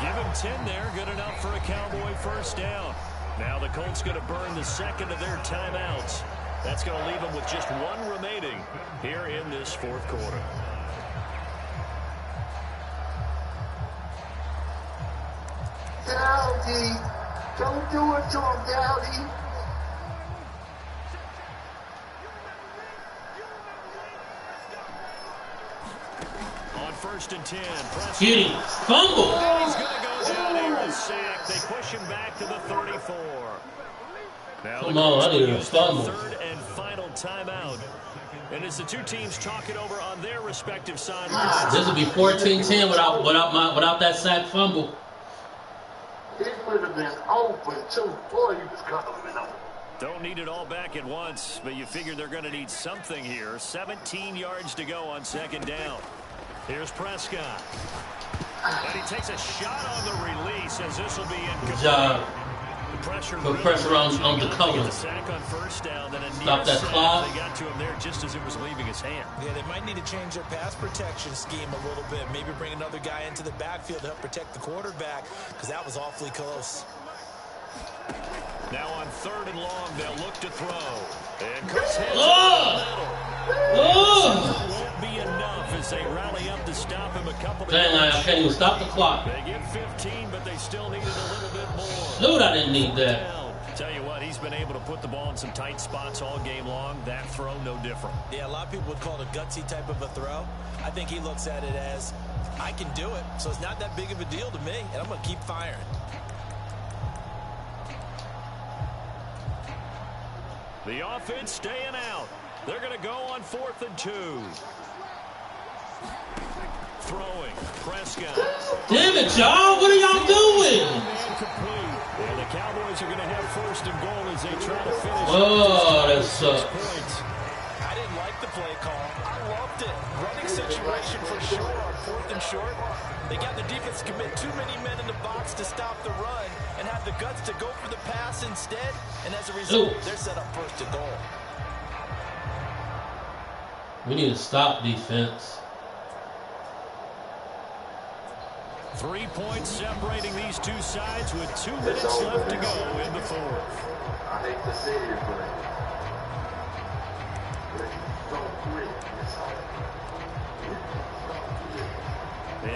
Give him 10 there, good enough for a Cowboy first down. Now the Colts going to burn the 2nd of their timeouts. That's going to leave them with just 1 remaining here in this 4th quarter. Dowdy, don't do it to him, Dowdy. On 1st and 10, Cutie, fumble. He's going to go down here and sack. They push him back to the 34. Now Come on, I need a fumble. 3rd and final timeout. And as the 2 teams talk it over on their respective sidelines. This would be 14-10 without that sack fumble. It would have been open, too. Boy, he was coming open. Don't need it all back at once, but you figure they're going to need something here. 17 yards to go on 2nd down. Here's Prescott. And he takes a shot on the release as this will be incomplete. Good job. The pressure Put pressure on the cover. Sack on first down, then a Stop that clock. They got to him there just as it was leaving his hand. Yeah, they might need to change their pass protection scheme a little bit. Maybe bring another guy into the backfield to help protect the quarterback, because that was awfully close. Now on 3rd and long, they'll look to throw. And Cooks hits won't be enough as they rally up to stop him a couple of Dang, I can't even stop the clock. They get 15, but they still needed a little bit more. Dude, I didn't need that. Tell you what, he's been able to put the ball in some tight spots all game long. That throw, no different. Yeah, a lot of people would call it a gutsy type of a throw. I think he looks at it as, I can do it, so it's not that big of a deal to me, and I'm going to keep firing. The offense staying out. They're going to go on 4th and 2. Throwing. Prescott. Damn it, y'all. What are y'all doing? Complete. And the Cowboys are going to have first and goal as they try to finish. Oh, that sucks. I didn't like the play call. I loved it. Running situation for sure on 4th and short. They got the defense to commit too many men in the box to stop the run and have the guts to go for the pass instead. And as a result, they're set up first and goal. We need to stop defense. 3 points separating these two sides with 2 minutes left to go in the fourth. I hate to say it, but don't quit.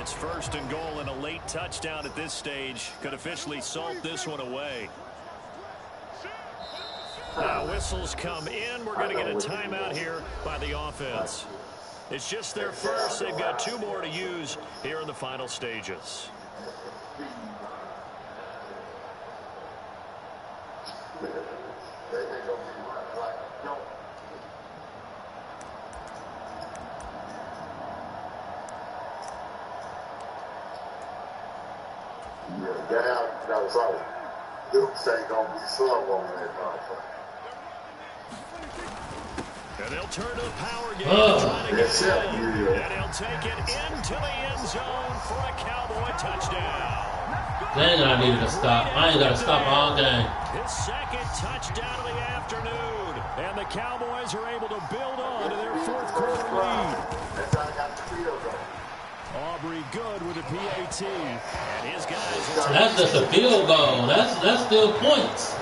It's first and goal, and a late touchdown at this stage could officially salt this one away. Now whistles come in. We're going to get a timeout here by the offense. It's just their first. They've got 2 more to use here in the final stages. That was all. Dukes ain't gonna be slow on that motherfucker. And they'll turn to the power game. And And he'll take it into the end zone for a Cowboy touchdown. Dang, I needed to stop. I ain't got to stop all game. His second touchdown of the afternoon. And the Cowboys are able to build on to their fourth quarter lead. That's how I got the field goal. Aubrey good with a PAT. And his guys. That's just a field goal. That's still points.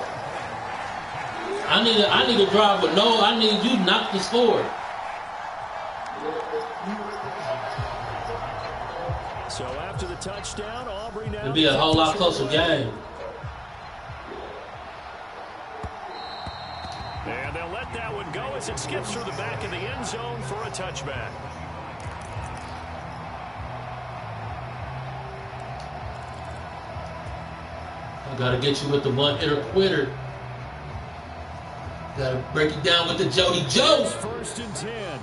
I need to drive with no. I need you not to score. So after the touchdown, Aubrey now. It'd be a whole lot closer game. And they'll let that one go as it skips through the back of the end zone for a touchback. I gotta get you with the one-hitter quitter. Gotta break it down with the Jody Joe. First and 10.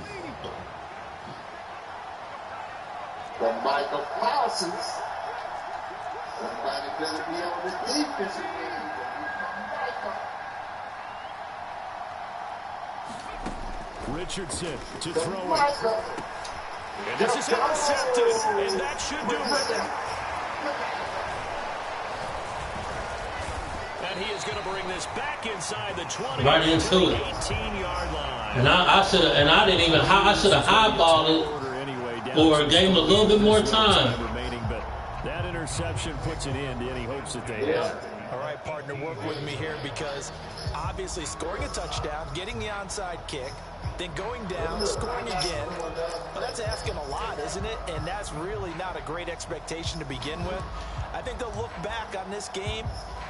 From Michael Parsons. Somebody better be on the defensive end. Richardson to throw it. And this is intercepted, and that should do it. And he is going to bring this back inside the 20, right into it. 18-yard line. And I should have, and I didn't even. I should have highballed it, or gave him a little bit more time. But that interception puts an end to any hopes that they have. All right, partner, work with me here because obviously scoring a touchdown, getting the onside kick, then going down, scoring again. Well, that's asking a lot, isn't it? And that's really not a great expectation to begin with. I think they'll look back on this game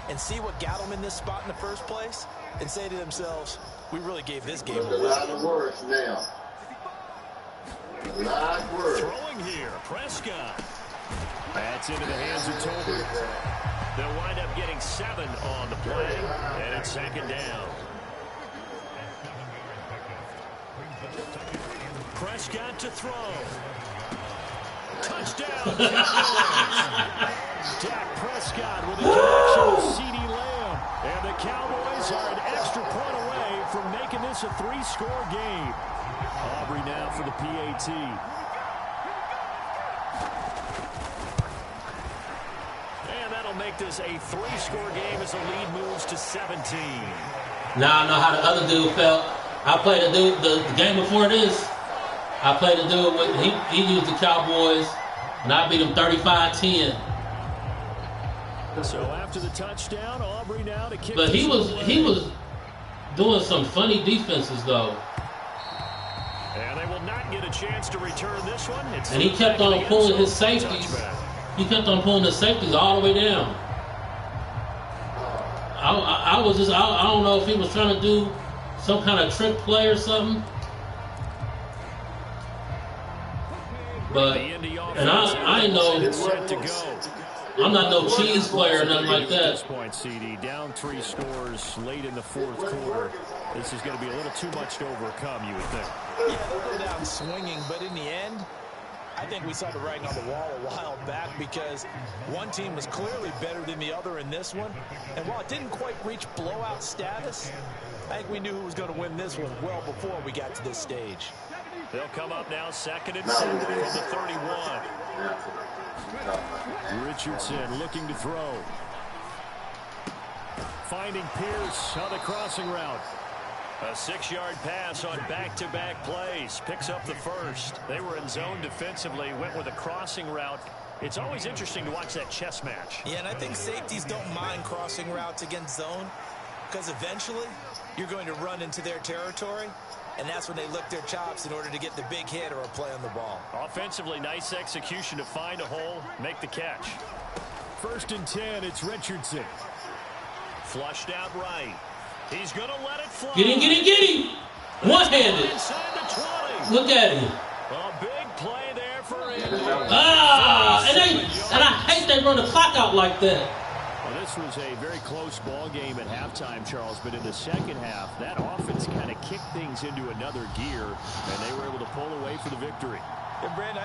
and see what got them in this spot in the first place and say to themselves, we really gave this game away. A lot of words now. A lot of words. Throwing here, Prescott. That's into the hands of Tolbert. They'll wind up getting 7 on the play, and it's second down. Prescott to throw. Touchdown, Cowboys. Dak Prescott with a connection with CeeDee Lamb. And the Cowboys are an extra point away from making this a 3-score game. Aubrey now for the PAT. And that'll make this a 3-score game as the lead moves to 17. Now I know how the other dude felt. I played a dude the game before this. I played a dude with he used the Cowboys, and I beat him 35-10. So after the touchdown, Aubrey now to kick. But he was doing some funny defenses though. And they will not get a chance to return this one. And he kept on pulling his safeties. He kept on pulling his safeties all the way down. I don't know if he was trying to do some kind of trick play or something. But, and I know, I'm not no cheese player or nothing like that. At this point, CD, down 3 scores late in the fourth quarter. This is going to be a little too much to overcome, you would think. Yeah, they'll go down swinging, but in the end, I think we saw the writing on the wall a while back because one team was clearly better than the other in this one. And while it didn't quite reach blowout status, I think we knew who was going to win this one well before we got to this stage. They'll come up now 2nd and 7 from the 31. Richardson looking to throw. Finding Pierce on the crossing route. A 6-yard pass on back-to-back plays. Picks up the first. They were in zone defensively, went with a crossing route. It's always interesting to watch that chess match. Yeah, and I think safeties don't mind crossing routes against zone because eventually you're going to run into their territory, and that's when they lick their chops in order to get the big hit or a play on the ball. Offensively, nice execution to find a hole, make the catch. 1st and 10, it's Richardson. Flushed out right. He's going to let it fly. Get him, get him, get him. One-handed. Inside the 20. Look at him. A big play there for him. And I hate they run the clock out like that. Well, this was a very close ball game at halftime, Charles, but in the second half, that offense kind of kicked things into another gear, and they were able to pull away for the victory. And Brandon,